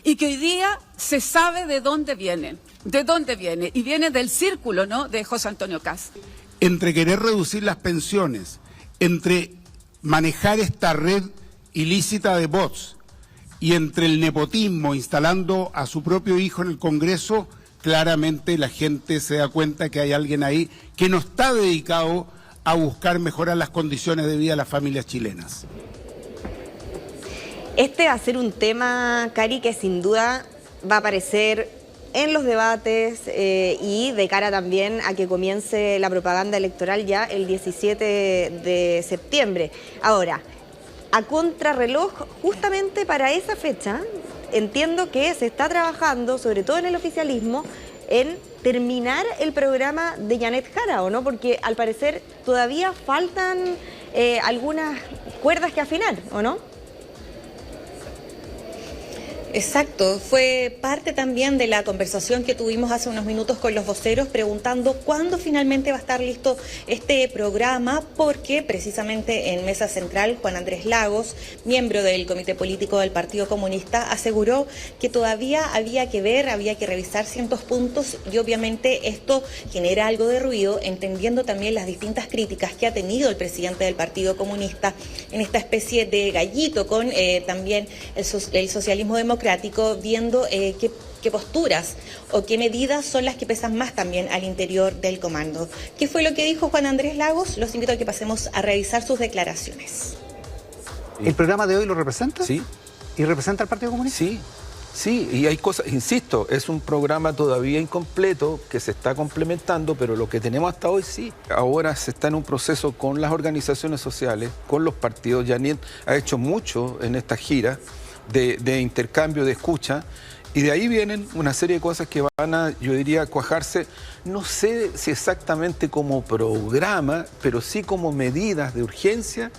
y que hoy día se sabe de dónde vienen. ¿De dónde viene? Y viene del círculo, ¿no?, de José Antonio Kast. Entre querer reducir las pensiones, entre manejar esta red ilícita de bots y entre el nepotismo instalando a su propio hijo en el Congreso, claramente la gente se da cuenta que hay alguien ahí que no está dedicado a buscar mejorar las condiciones de vida de las familias chilenas. Este va a ser un tema, Cari, que sin duda va a aparecer en los debates y de cara también a que comience la propaganda electoral ya el 17 de septiembre. Ahora, a contrarreloj, justamente para esa fecha, entiendo que se está trabajando, sobre todo en el oficialismo, en terminar el programa de Janet Jara, ¿o no? Porque al parecer todavía faltan algunas cuerdas que afinar, ¿o no? Exacto, fue parte también de la conversación que tuvimos hace unos minutos con los voceros preguntando cuándo finalmente va a estar listo este programa, porque precisamente en Mesa Central Juan Andrés Lagos, miembro del Comité Político del Partido Comunista, aseguró que todavía había que ver, había que revisar ciertos puntos y obviamente esto genera algo de ruido, entendiendo también las distintas críticas que ha tenido el presidente del Partido Comunista en esta especie de gallito con también el socialismo democrático, viendo qué posturas o qué medidas son las que pesan más también al interior del comando. ¿Qué fue lo que dijo Juan Andrés Lagos? Los invito a que pasemos a revisar sus declaraciones. ¿El programa de hoy lo representa? Sí. ¿Y representa al Partido Comunista? Sí. Sí, y hay cosas, insisto, es un programa todavía incompleto que se está complementando, pero lo que tenemos hasta hoy sí. Ahora se está en un proceso con las organizaciones sociales, con los partidos. Janet ha hecho mucho en esta gira de intercambio, de escucha, y de ahí vienen una serie de cosas que van a, yo diría, cuajarse, no sé si exactamente como programa, pero sí como medidas de urgencia.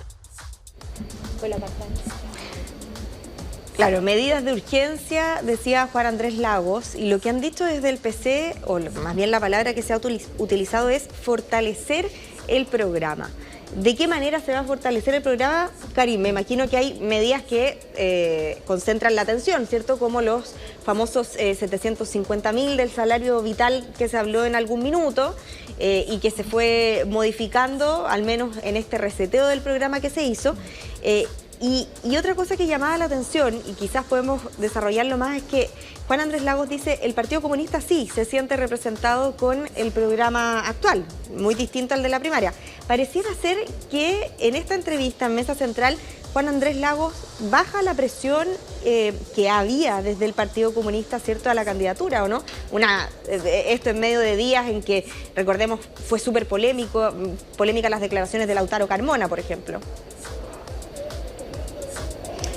Claro, medidas de urgencia, decía Juan Andrés Lagos, y lo que han dicho desde el PC, o más bien la palabra que se ha utilizado es fortalecer el programa. ¿De qué manera se va a fortalecer el programa? Karim, me imagino que hay medidas que concentran la atención, ¿cierto? Como los famosos 750.000 del salario vital que se habló en algún minuto y que se fue modificando, al menos en este reseteo del programa que se hizo. Y otra cosa que llamaba la atención, y quizás podemos desarrollarlo más, es que Juan Andrés Lagos dice, el Partido Comunista sí se siente representado con el programa actual, muy distinto al de la primaria. Pareciera ser que en esta entrevista en Mesa Central, Juan Andrés Lagos baja la presión que había desde el Partido Comunista, ¿cierto?, a la candidatura, ¿o no? Esto en medio de días en que, recordemos, fue súper polémica las declaraciones de Lautaro Carmona, por ejemplo.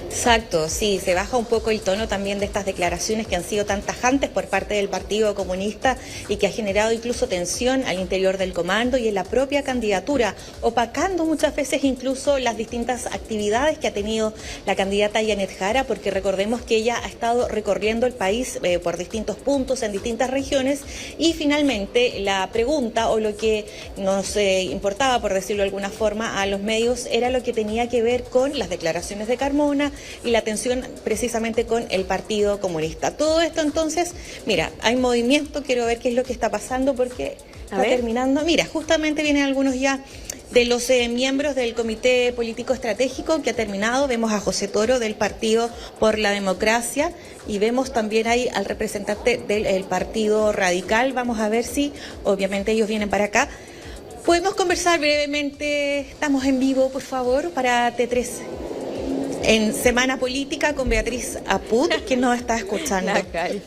Exacto, sí, se baja un poco el tono también de estas declaraciones que han sido tan tajantes por parte del Partido Comunista y que ha generado incluso tensión al interior del comando y en la propia candidatura, opacando muchas veces incluso las distintas actividades que ha tenido la candidata Janet Jara, porque recordemos que ella ha estado recorriendo el país por distintos puntos en distintas regiones y finalmente la pregunta o lo que nos importaba, por decirlo de alguna forma, a los medios era lo que tenía que ver con las declaraciones de Carmona y la tensión precisamente con el Partido Comunista. Todo esto entonces, mira, hay movimiento, quiero ver qué es lo que está pasando porque está terminando. Mira, justamente vienen algunos ya de los miembros del Comité Político Estratégico que ha terminado. Vemos a José Toro del Partido por la Democracia y vemos también ahí al representante del Partido Radical. Vamos a ver si, obviamente ellos vienen para acá. ¿Podemos conversar brevemente? Estamos en vivo, por favor, para T3. En Semana Política con Beatriz Apud, que nos está escuchando.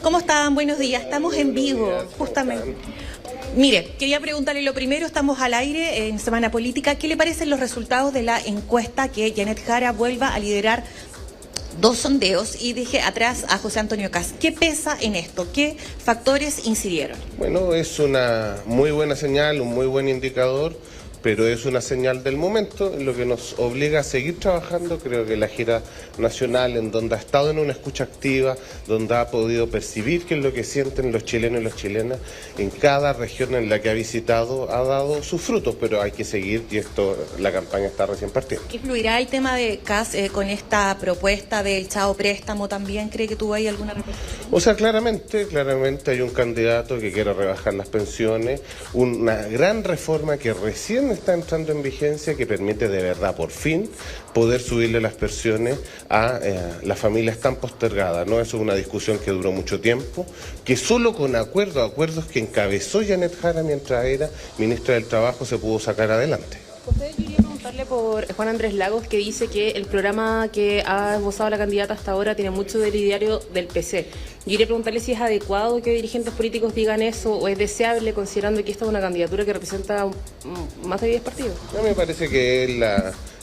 ¿Cómo están? Buenos días. Estamos en vivo, justamente. Mire, quería preguntarle lo primero, estamos al aire en Semana Política. ¿Qué le parecen los resultados de la encuesta que Janet Jara vuelva a liderar 2 sondeos? Y dije atrás a José Antonio Kast. ¿Qué pesa en esto? ¿Qué factores incidieron? Bueno, es una muy buena señal, un muy buen indicador, pero es una señal del momento, lo que nos obliga a seguir trabajando. Creo que la gira nacional, en donde ha estado en una escucha activa, donde ha podido percibir qué es lo que sienten los chilenos y las chilenas, en cada región en la que ha visitado, ha dado sus frutos, pero hay que seguir y la campaña está recién partiendo. ¿Influirá el tema de Kast con esta propuesta del Chao Préstamo también? ¿Cree que tuvo ahí alguna repercusión? O sea, claramente hay un candidato que quiere rebajar las pensiones, una gran reforma que recién está entrando en vigencia, que permite de verdad, por fin, poder subirle las pensiones a las familias tan postergadas, ¿no? Eso es una discusión que duró mucho tiempo, que solo con acuerdos que encabezó Janet Jara mientras era ministra del Trabajo se pudo sacar adelante. José, yo quería preguntarle preguntarle por Juan Andrés Lagos, que dice que el programa que ha esbozado la candidata hasta ahora tiene mucho del ideario del PC. Yo quería preguntarle si es adecuado que dirigentes políticos digan eso o es deseable, considerando que esta es una candidatura que representa más de 10 partidos. A mí me parece que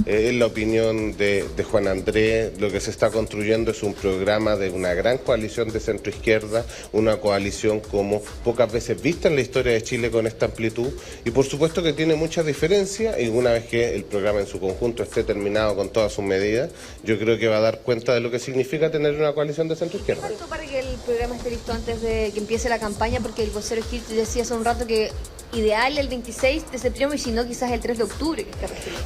es la opinión de Juan Andrés. Lo que se está construyendo es un programa de una gran coalición de centro-izquierda, una coalición como pocas veces vista en la historia de Chile con esta amplitud, y por supuesto que tiene muchas diferencias, y una vez que el programa en su conjunto esté terminado con todas sus medidas, yo creo que va a dar cuenta de lo que significa tener una coalición de centro-izquierda. ¿Cuánto para que el programa esté listo antes de que empiece la campaña? Porque el vocero Kirch decía hace un rato que ideal el 26 de septiembre y si no quizás el 3 de octubre.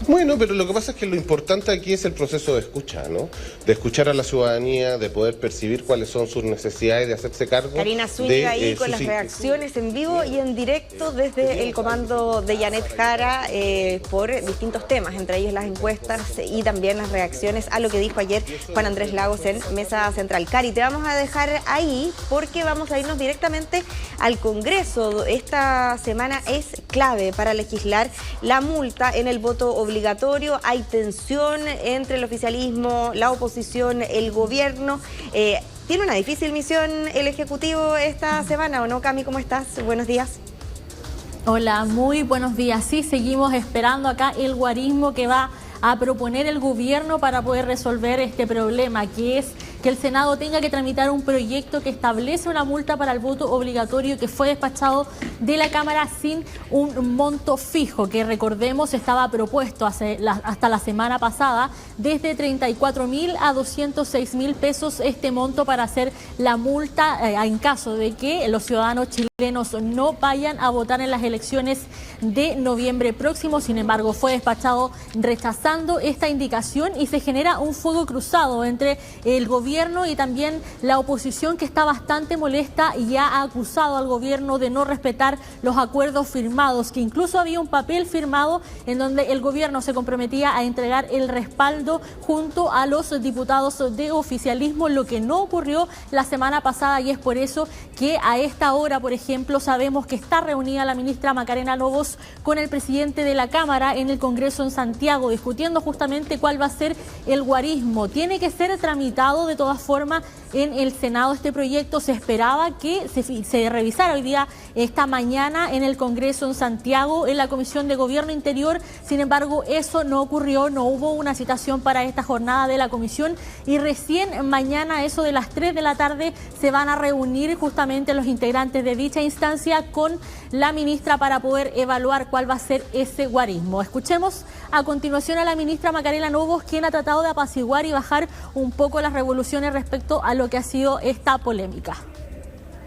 Bueno, pero lo que pasa es que lo importante aquí es el proceso de escucha, ¿no? De escuchar a la ciudadanía, de poder percibir cuáles son sus necesidades, de hacerse cargo. Karina Zúñiga ahí con las reacciones en vivo y en directo desde el comando de Janet Jara por distintos temas, entre ellos las encuestas y también las reacciones a lo que dijo ayer Juan Andrés Lagos en Mesa Central. Cari, te vamos a dejar ahí porque vamos a irnos directamente al Congreso. Esta semana es clave para legislar la multa en el voto obligatorio. Hay tensión entre el oficialismo, la oposición, el gobierno. Tiene una difícil misión el Ejecutivo esta semana, ¿o no, Cami? ¿Cómo estás? Buenos días. Hola, muy buenos días. Sí, seguimos esperando acá el guarismo que va a proponer el gobierno para poder resolver este problema, que es que el Senado tenga que tramitar un proyecto que establece una multa para el voto obligatorio que fue despachado de la Cámara sin un monto fijo, que recordemos estaba propuesto hasta la semana pasada desde 34.000 a 206.000 pesos este monto para hacer la multa en caso de que los ciudadanos chilenos no vayan a votar en las elecciones de noviembre próximo. Sin embargo, fue despachado rechazando esta indicación y se genera un fuego cruzado entre el gobierno y también la oposición, que está bastante molesta y ya ha acusado al gobierno de no respetar los acuerdos firmados, que incluso había un papel firmado en donde el gobierno se comprometía a entregar el respaldo junto a los diputados de oficialismo, lo que no ocurrió la semana pasada, y es por eso que a esta hora, por ejemplo, sabemos que está reunida la ministra Macarena Lobos con el presidente de la Cámara en el Congreso en Santiago, discutiendo justamente cuál va a ser el guarismo. Tiene que ser tramitado de todas formas en el Senado este proyecto. Se esperaba que se revisara hoy día, esta mañana, en el Congreso en Santiago, en la Comisión de Gobierno Interior. Sin embargo, eso no ocurrió, no hubo una citación para esta jornada de la comisión, y recién mañana, eso de las 3 de la tarde, se van a reunir justamente los integrantes de dicha instancia con la ministra para poder evaluar cuál va a ser ese guarismo. Escuchemos a continuación a la ministra Macarena Lobos, quien ha tratado de apaciguar y bajar un poco las revoluciones respecto a lo que ha sido esta polémica.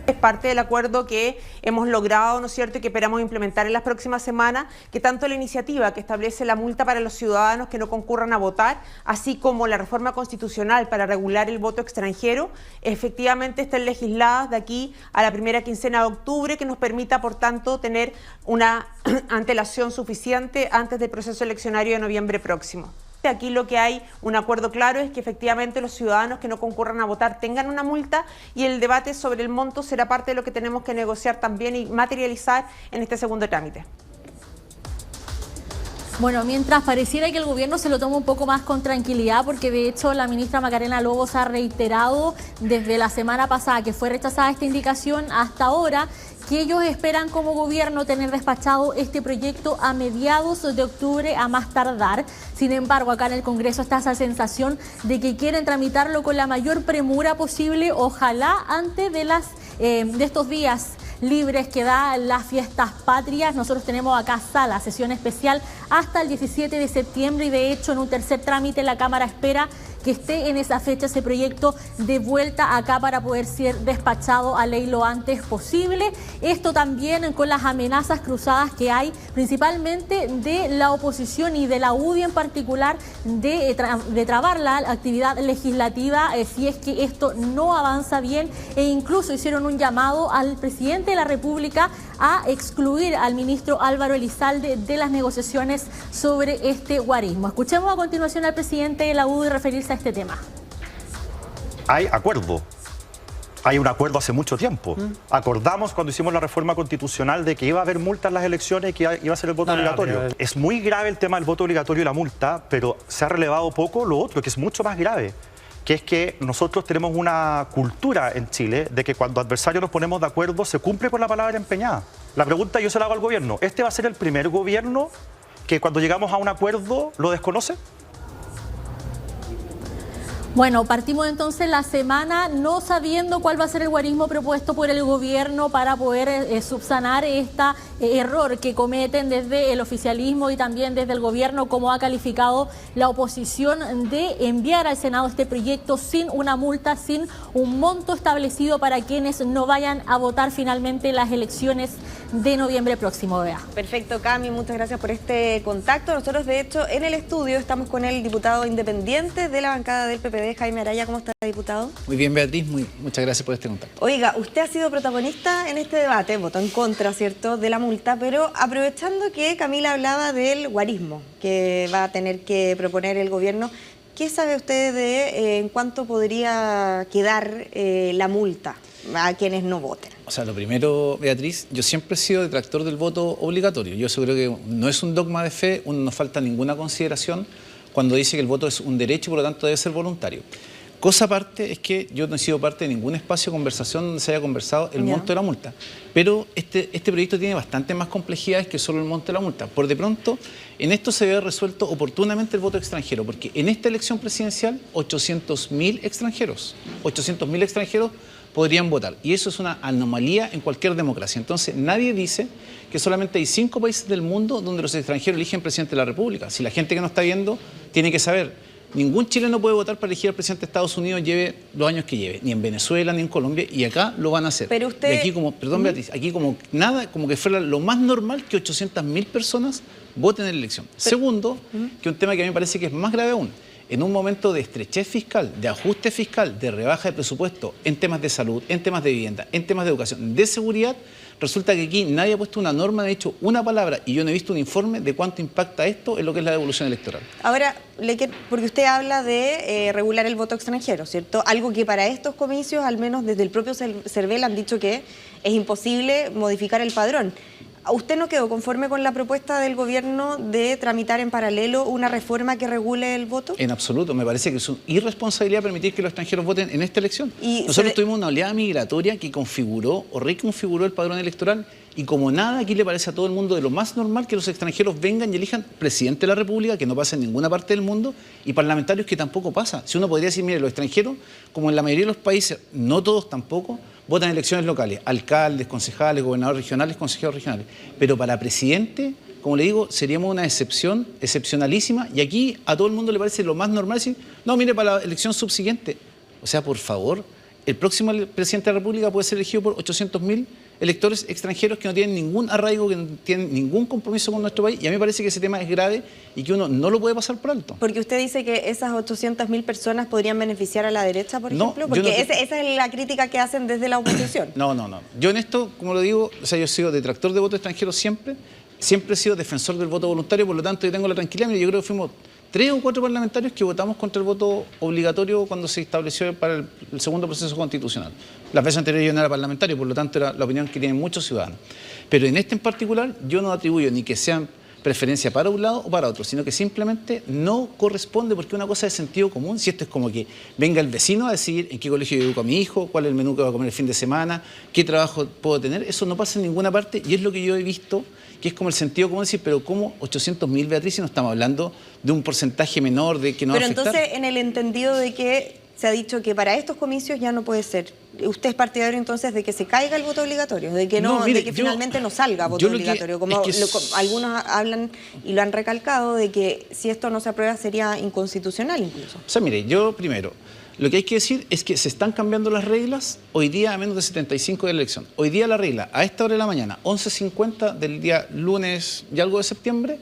Es parte del acuerdo que hemos logrado, ¿no es cierto?, y que esperamos implementar en las próximas semanas, que tanto la iniciativa que establece la multa para los ciudadanos que no concurran a votar, así como la reforma constitucional para regular el voto extranjero, efectivamente estén legisladas de aquí a la primera quincena de octubre, que nos permita, por tanto, tener una antelación suficiente antes del proceso eleccionario de noviembre próximo. Aquí lo que hay un acuerdo claro es que efectivamente los ciudadanos que no concurran a votar tengan una multa, y el debate sobre el monto será parte de lo que tenemos que negociar también y materializar en este segundo trámite. Bueno, mientras pareciera que el gobierno se lo toma un poco más con tranquilidad, porque de hecho la ministra Macarena Lobos ha reiterado desde la semana pasada que fue rechazada esta indicación hasta ahora, que ellos esperan como gobierno tener despachado este proyecto a mediados de octubre a más tardar. Sin embargo, acá en el Congreso está esa sensación de que quieren tramitarlo con la mayor premura posible, ojalá antes de estos días libres que da las fiestas patrias. Nosotros tenemos acá sesión especial hasta el 17 de septiembre y de hecho en un tercer trámite la Cámara espera que esté en esa fecha ese proyecto de vuelta acá para poder ser despachado a ley lo antes posible. Esto también con las amenazas cruzadas que hay, principalmente de la oposición y de la UDI en particular, de trabar la actividad legislativa si es que esto no avanza bien, e incluso hicieron un llamado al presidente de la República a excluir al ministro Álvaro Elizalde de las negociaciones sobre este guarismo. Escuchemos a continuación al presidente de la UDI referirse a este tema. Hay acuerdo hay un acuerdo hace mucho tiempo. Acordamos cuando hicimos la reforma constitucional de que iba a haber multas en las elecciones y que iba a ser el voto obligatorio. Es muy grave el tema del voto obligatorio y la multa, pero se ha relevado poco lo otro, que es mucho más grave, que es que nosotros tenemos una cultura en Chile de que cuando adversarios nos ponemos de acuerdo se cumple con la palabra empeñada. La pregunta yo se la hago al gobierno. ¿Este va a ser el primer gobierno que cuando llegamos a un acuerdo lo desconoce? Bueno, partimos entonces la semana no sabiendo cuál va a ser el guarismo propuesto por el gobierno para poder subsanar este error que cometen desde el oficialismo y también desde el gobierno, como ha calificado la oposición, de enviar al Senado este proyecto sin una multa, sin un monto establecido para quienes no vayan a votar finalmente las elecciones de noviembre próximo. Bea. Perfecto, Cami, muchas gracias por este contacto. Nosotros, de hecho, en el estudio estamos con el diputado independiente de la bancada del PPD, Jaime Araya. ¿Cómo está, diputado? Muy bien, Beatriz, muchas gracias por este contacto. Oiga, usted ha sido protagonista en este debate, votó en contra, ¿cierto?, de la multa, pero aprovechando que Camila hablaba del guarismo que va a tener que proponer el gobierno, ¿qué sabe usted de en cuánto podría quedar la multa a quienes no voten? O sea, lo primero, Beatriz, yo siempre he sido detractor del voto obligatorio. Yo creo que no es un dogma de fe, no falta ninguna consideración cuando dice que el voto es un derecho y por lo tanto debe ser voluntario. Cosa aparte es que yo no he sido parte de ningún espacio de conversación donde se haya conversado el monto de la multa. Pero este proyecto tiene bastante más complejidades que solo el monto de la multa. Por de pronto, en esto se ve resuelto oportunamente el voto extranjero, porque en esta elección presidencial 800.000 extranjeros podrían votar. Y eso es una anomalía en cualquier democracia. Entonces, nadie dice que solamente hay 5 países del mundo donde los extranjeros eligen presidente de la República. Si la gente que nos está viendo tiene que saber, ningún chileno puede votar para elegir al presidente de Estados Unidos, lleve los años que lleve, ni en Venezuela, ni en Colombia, y acá lo van a hacer. Pero usted... Y aquí como, perdón, Beatriz, aquí como nada, como que fuera lo más normal que 800.000 personas voten en la elección. Segundo, que un tema que a mí me parece que es más grave aún, en un momento de estrechez fiscal, de ajuste fiscal, de rebaja de presupuesto en temas de salud, en temas de vivienda, en temas de educación, de seguridad, resulta que aquí nadie ha puesto una norma, de hecho una palabra, y yo no he visto un informe de cuánto impacta esto en lo que es la devolución electoral. Ahora, porque usted habla de regular el voto extranjero, ¿cierto? Algo que para estos comicios, al menos desde el propio CERVEL, han dicho que es imposible modificar el padrón. ¿Usted no quedó conforme con la propuesta del gobierno de tramitar en paralelo una reforma que regule el voto? En absoluto, me parece que es una irresponsabilidad permitir que los extranjeros voten en esta elección. Nosotros tuvimos una oleada migratoria que configuró o reconfiguró el padrón electoral, y como nada aquí le parece a todo el mundo de lo más normal que los extranjeros vengan y elijan presidente de la República, que no pasa en ninguna parte del mundo, y parlamentarios, que tampoco pasa. Si uno podría decir, mire, los extranjeros, como en la mayoría de los países, no todos tampoco, votan en elecciones locales, alcaldes, concejales, gobernadores regionales, consejeros regionales. Pero para presidente, como le digo, seríamos una excepción, excepcionalísima, y aquí a todo el mundo le parece lo más normal decir, no, mire, para la elección subsiguiente. O sea, por favor, el próximo presidente de la República puede ser elegido por 800.000 electores extranjeros que no tienen ningún arraigo, que no tienen ningún compromiso con nuestro país, y a mí me parece que ese tema es grave y que uno no lo puede pasar por alto. Porque usted dice que esas 800.000 personas podrían beneficiar a la derecha, por ejemplo, porque esa es la crítica que hacen desde la oposición. No. Yo en esto, como lo digo, o sea, yo he sido detractor de voto extranjero siempre he sido defensor del voto voluntario, por lo tanto yo tengo la tranquilidad. Mire, yo creo que fuimos 3 o 4 parlamentarios que votamos contra el voto obligatorio cuando se estableció para el segundo proceso constitucional. Las veces anteriores yo no era parlamentario, por lo tanto era la opinión que tienen muchos ciudadanos. Pero en este en particular yo no atribuyo ni que sean preferencia para un lado o para otro, sino que simplemente no corresponde, porque una cosa es sentido común. Si esto es como que venga el vecino a decidir en qué colegio yo educo a mi hijo, cuál es el menú que va a comer el fin de semana, qué trabajo puedo tener, eso no pasa en ninguna parte, y es lo que yo he visto, que es como el sentido común, decir, pero ¿cómo 800.000, Beatriz, si no estamos hablando de un porcentaje menor de que no va a afectar? Pero entonces, en el entendido de que se ha dicho que para estos comicios ya no puede ser, ¿usted es partidario entonces de que se caiga el voto obligatorio? De que finalmente no salga voto obligatorio, como algunos hablan y lo han recalcado, de que si esto no se aprueba sería inconstitucional incluso? O sea, mire, yo primero, lo que hay que decir es que se están cambiando las reglas hoy día a menos de 75 de la elección. Hoy día la regla, a esta hora de la mañana, 11:50 del día lunes y algo de septiembre,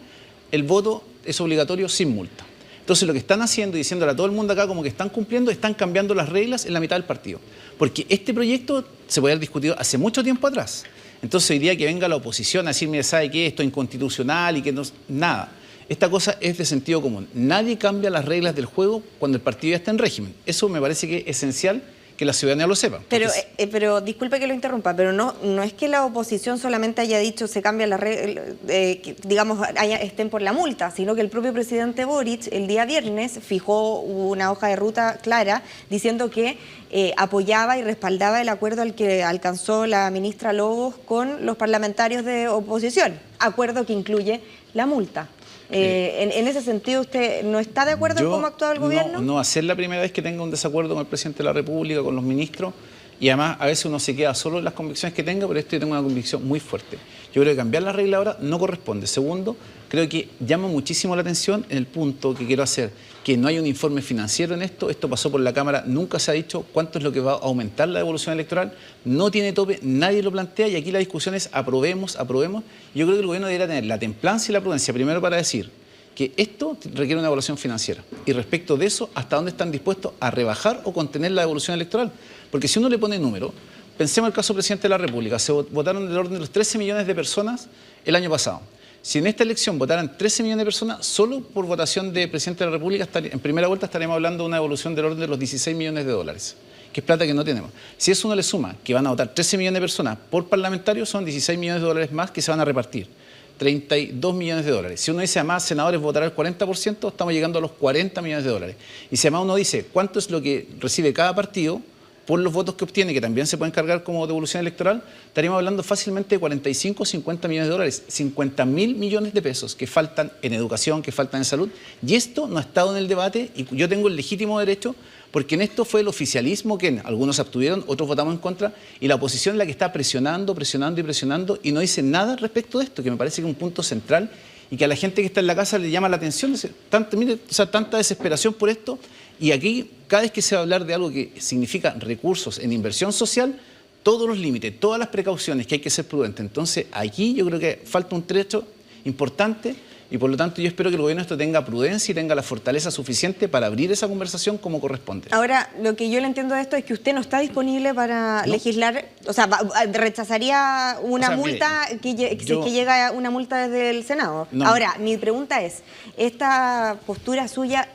el voto es obligatorio sin multa. Entonces lo que están haciendo y diciéndole a todo el mundo acá como que están cumpliendo, están cambiando las reglas en la mitad del partido. Porque este proyecto se puede haber discutido hace mucho tiempo atrás. Entonces hoy día que venga la oposición a decir, mire, ¿sabe qué? Esto es inconstitucional y que no... Nada. Esta cosa es de sentido común. Nadie cambia las reglas del juego cuando el partido ya está en régimen. Eso me parece que es esencial que que la ciudadanía lo sepa. Pero disculpe que lo interrumpa, pero no es que la oposición solamente haya dicho se cambia la digamos, estén por la multa, sino que el propio presidente Boric el día viernes fijó una hoja de ruta clara diciendo que apoyaba y respaldaba el acuerdo al que alcanzó la ministra Lobos con los parlamentarios de oposición, acuerdo que incluye la multa. En ese sentido, ¿usted no está de acuerdo en cómo ha actuado el gobierno? No va a ser la primera vez que tenga un desacuerdo con el presidente de la República, con los ministros, y además a veces uno se queda solo en las convicciones que tenga, pero yo tengo una convicción muy fuerte. Yo creo que cambiar la regla ahora no corresponde. Segundo, creo que llama muchísimo la atención en el punto que quiero hacer, que no hay un informe financiero en esto. Esto pasó por la Cámara, nunca se ha dicho cuánto es lo que va a aumentar la devolución electoral, no tiene tope, nadie lo plantea, y aquí la discusión es aprobemos. Yo creo que el gobierno debería tener la templanza y la prudencia, primero para decir que esto requiere una evaluación financiera, y respecto de eso, hasta dónde están dispuestos a rebajar o contener la devolución electoral. Porque si uno le pone número, pensemos el caso del presidente de la República, se votaron del orden de los 13 millones de personas el año pasado. Si en esta elección votaran 13 millones de personas, solo por votación de presidente de la República, en primera vuelta estaremos hablando de una devolución del orden de los 16 millones de dólares, que es plata que no tenemos. Si eso uno le suma que van a votar 13 millones de personas por parlamentario, son 16 millones de dólares más que se van a repartir. 32 millones de dólares. Si uno dice además senadores votará el 40%, estamos llegando a los 40 millones de dólares. Y si además uno dice cuánto es lo que recibe cada partido por los votos que obtiene, que también se pueden cargar como devolución electoral, estaríamos hablando fácilmente de 45 o 50 millones de dólares, 50.000 millones de pesos que faltan en educación, que faltan en salud, y esto no ha estado en el debate, y yo tengo el legítimo derecho, porque en esto fue el oficialismo que algunos abstuvieron, otros votamos en contra, y la oposición es la que está presionando, y no dice nada respecto de esto, que me parece que es un punto central, y que a la gente que está en la casa le llama la atención, tanta desesperación por esto. Y aquí, cada vez que se va a hablar de algo que significa recursos en inversión social, todos los límites, todas las precauciones, que hay que ser prudente. Entonces, aquí yo creo que falta un trecho importante, y por lo tanto yo espero que el gobierno esto tenga prudencia y tenga la fortaleza suficiente para abrir esa conversación como corresponde. Ahora, lo que yo le entiendo de esto es que usted no está disponible para legislar, o sea, rechazaría una multa, mire, si llega una multa desde el Senado. No. Ahora, mi pregunta es, ¿esta postura suya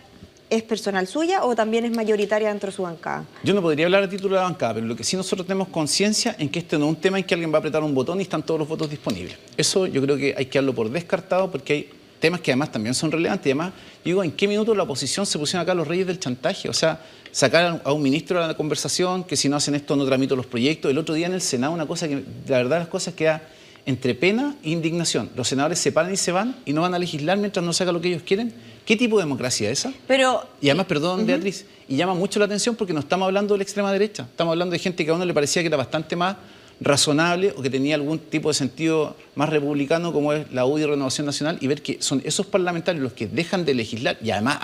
es personal suya o también es mayoritaria dentro de su bancada? Yo no podría hablar a título de la bancada, pero lo que sí nosotros tenemos conciencia en que este no es un tema en que alguien va a apretar un botón y están todos los votos disponibles. Eso yo creo que hay que darlo por descartado, porque hay temas que además también son relevantes. Y además, digo, ¿en qué minuto la oposición se pusieron acá los reyes del chantaje? O sea, sacar a un ministro a la conversación, que si no hacen esto no tramito los proyectos. El otro día en el Senado, una cosa que, la verdad, las cosas queda entre pena e indignación. Los senadores se paran y se van y no van a legislar mientras no se haga lo que ellos quieren. ¿Qué tipo de democracia es esa? Y además, perdón, Beatriz, y llama mucho la atención porque no estamos hablando de la extrema derecha, estamos hablando de gente que a uno le parecía que era bastante más razonable o que tenía algún tipo de sentido más republicano, como es la UDI y Renovación Nacional, y ver que son esos parlamentarios los que dejan de legislar y además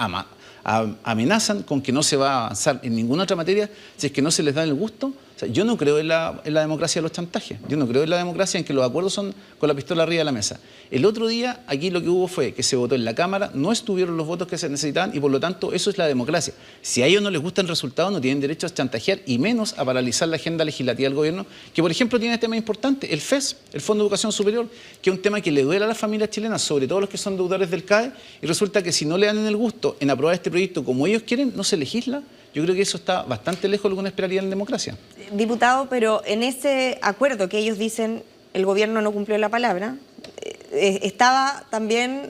amenazan con que no se va a avanzar en ninguna otra materia si es que no se les da el gusto. O sea, yo no creo en la democracia de los chantajes, yo no creo en la democracia en que los acuerdos son con la pistola arriba de la mesa. El otro día aquí lo que hubo fue que se votó en la Cámara, no estuvieron los votos que se necesitaban y por lo tanto eso es la democracia. Si a ellos no les gusta el resultado no tienen derecho a chantajear y menos a paralizar la agenda legislativa del gobierno, que por ejemplo tiene este tema importante, el FES, el Fondo de Educación Superior, que es un tema que le duele a las familias chilenas, sobre todo los que son deudores del CAE, y resulta que si no le dan el gusto en aprobar este proyecto como ellos quieren, no se legisla. Yo creo que eso está bastante lejos de lo que uno esperaría en democracia. Diputado, pero en ese acuerdo que ellos dicen el gobierno no cumplió la palabra, estaba también,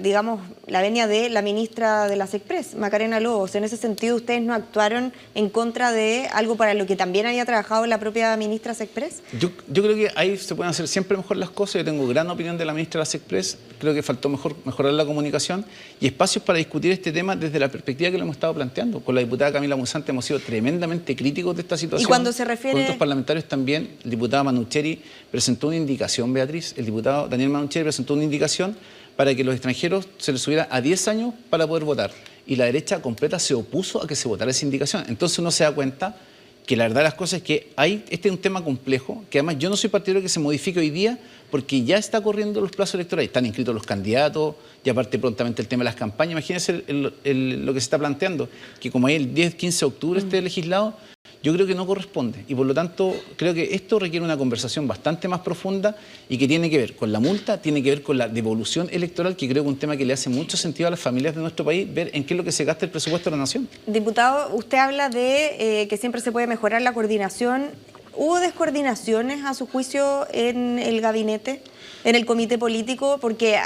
digamos, la venia de la ministra de la SECPRES, Macarena Lobos. En ese sentido, ¿ustedes no actuaron en contra de algo para lo que también había trabajado la propia ministra SECPRES? Yo creo que ahí se pueden hacer siempre mejor las cosas. Yo tengo gran opinión de la ministra de la SECPRES. Creo que faltó mejorar la comunicación y espacios para discutir este tema desde la perspectiva que lo hemos estado planteando. Con la diputada Camila Musante hemos sido tremendamente críticos de esta situación. Y cuando se refiere... Con otros parlamentarios también, el diputado Manucheri presentó una indicación, Beatriz, el diputado Daniel Manucheri presentó una indicación para que los extranjeros se les subiera a 10 años para poder votar. Y la derecha completa se opuso a que se votara esa indicación. Entonces uno se da cuenta que la verdad de las cosas es que este es un tema complejo, que además yo no soy partidario de que se modifique hoy día, porque ya está corriendo los plazos electorales, están inscritos los candidatos, ya parte prontamente el tema de las campañas. Imagínense lo que se está planteando, que como hay el 10-15 de octubre esté legislado, yo creo que no corresponde. Y por lo tanto, creo que esto requiere una conversación bastante más profunda y que tiene que ver con la multa, tiene que ver con la devolución electoral, que creo que es un tema que le hace mucho sentido a las familias de nuestro país, ver en qué es lo que se gasta el presupuesto de la nación. Diputado, usted habla de que siempre se puede mejorar la coordinación. ¿Hubo descoordinaciones a su juicio en el gabinete, en el comité político? Porque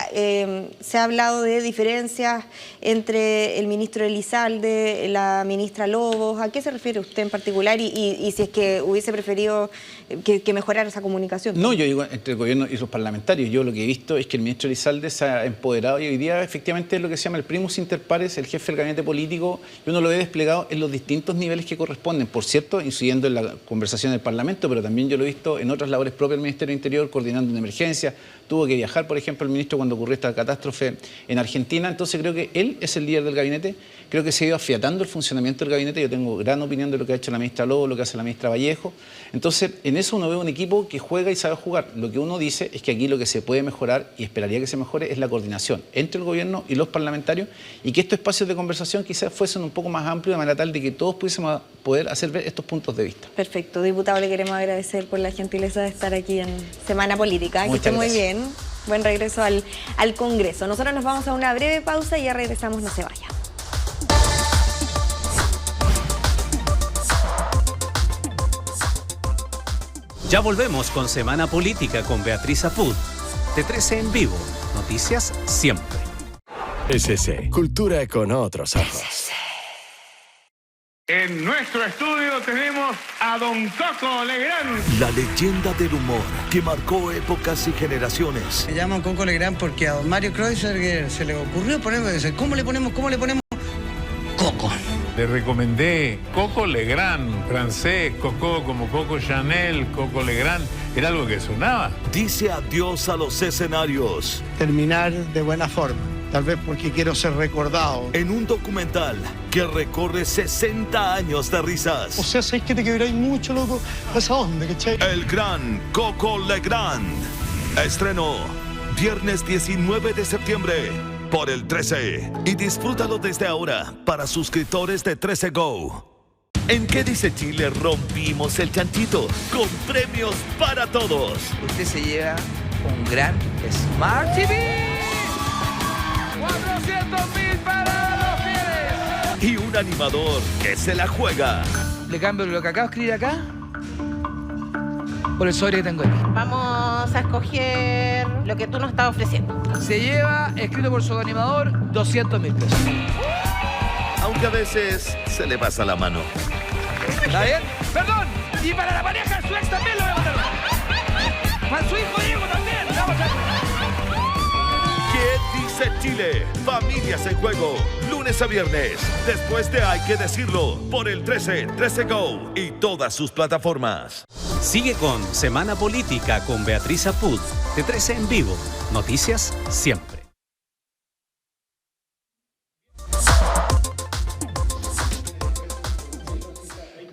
se ha hablado de diferencias entre el ministro Elizalde, la ministra Lobos. ¿A qué se refiere usted en particular? Y si es que hubiese preferido que mejorara esa comunicación. No, yo digo entre el gobierno y los parlamentarios. Yo lo que he visto es que el ministro Elizalde se ha empoderado y hoy día efectivamente es lo que se llama el primus inter pares, el jefe del gabinete político, y uno lo ve desplegado en los distintos niveles que corresponden. Por cierto, incidiendo en la conversación del Parlamento, pero también yo lo he visto en otras labores propias del Ministerio del Interior, coordinando una emergencia. Tuvo que viajar, por ejemplo, el ministro cuando ocurrió esta catástrofe en Argentina. Entonces creo que él es el líder del gabinete. Creo que se ha ido afiatando el funcionamiento del gabinete. Yo tengo gran opinión de lo que ha hecho la ministra Lobo, lo que hace la ministra Vallejo. Entonces, en eso uno ve un equipo que juega y sabe jugar. Lo que uno dice es que aquí lo que se puede mejorar, y esperaría que se mejore, es la coordinación entre el gobierno y los parlamentarios, y que estos espacios de conversación quizás fuesen un poco más amplios, de manera tal de que todos pudiésemos poder hacer ver estos puntos de vista. Perfecto. Diputado, le queremos agradecer por la gentileza de estar aquí en Semana Política. Que esté muy bien. Buen regreso al Congreso. Nosotros nos vamos a una breve pausa y ya regresamos, no se vaya. Ya volvemos con Semana Política con Beatriz Apud. T13 en vivo. Noticias siempre. SC. Cultura con otros ojos. En nuestro estudio tenemos a Don Coco Legrand. La leyenda del humor que marcó épocas y generaciones. Se llama Coco Legrand porque a don Mario Kreutzer se le ocurrió ponerme, ¿cómo le ponemos Coco? Le recomendé Coco Legrand, francés, Coco como Coco Chanel, Coco Legrand, era algo que sonaba. Dice adiós a los escenarios. Terminar de buena forma. Tal vez porque quiero ser recordado. En un documental que recorre 60 años de risas. O sea, ¿sabes que te quedaréis mucho, loco? Esa onda, ¿cachai? El gran Coco Legrand. Estreno viernes 19 de septiembre por el 13. Y disfrútalo desde ahora para suscriptores de 13 Go. En ¿Qué dice Chile? Rompimos el chanchito con premios para todos. Usted se lleva un gran Smart TV. 400.000 para los fieles. Y un animador que se la juega. Le cambio lo que acabo de escribir acá por el sobre que tengo aquí. Vamos a escoger lo que tú nos estás ofreciendo. Se lleva, escrito por su animador, 200.000 pesos. Aunque a veces se le pasa la mano. ¿Está bien? ¡Perdón! Y para la pareja, su ex también lo voy a votar. Para su hijo Diego también. Vamos a... ¿Qué dice Chile? Familias en juego, lunes a viernes. Después de Hay que decirlo, por el 13, 13 Go y todas sus plataformas. Sigue con Semana Política con Beatriz Apud. T13 en vivo. Noticias siempre.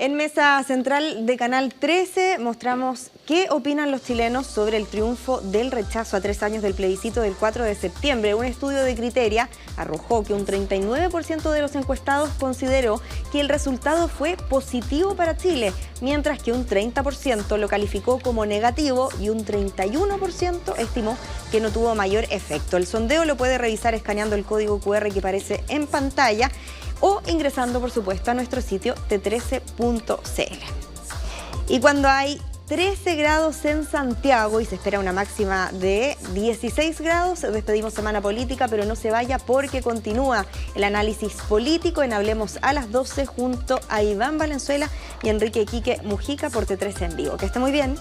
En Mesa Central de Canal 13 mostramos qué opinan los chilenos sobre el triunfo del rechazo a 3 años del plebiscito del 4 de septiembre. Un estudio de Criteria arrojó que un 39% de los encuestados consideró que el resultado fue positivo para Chile, mientras que un 30% lo calificó como negativo y un 31% estimó que no tuvo mayor efecto. El sondeo lo puede revisar escaneando el código QR que aparece en pantalla o ingresando, por supuesto, a nuestro sitio t13.cl. Y cuando hay 13 grados en Santiago y se espera una máxima de 16 grados, despedimos Semana Política, pero no se vaya porque continúa el análisis político en Hablemos a las 12 junto a Iván Valenzuela y Enrique Quique Mujica por T13 en vivo. Que esté muy bien.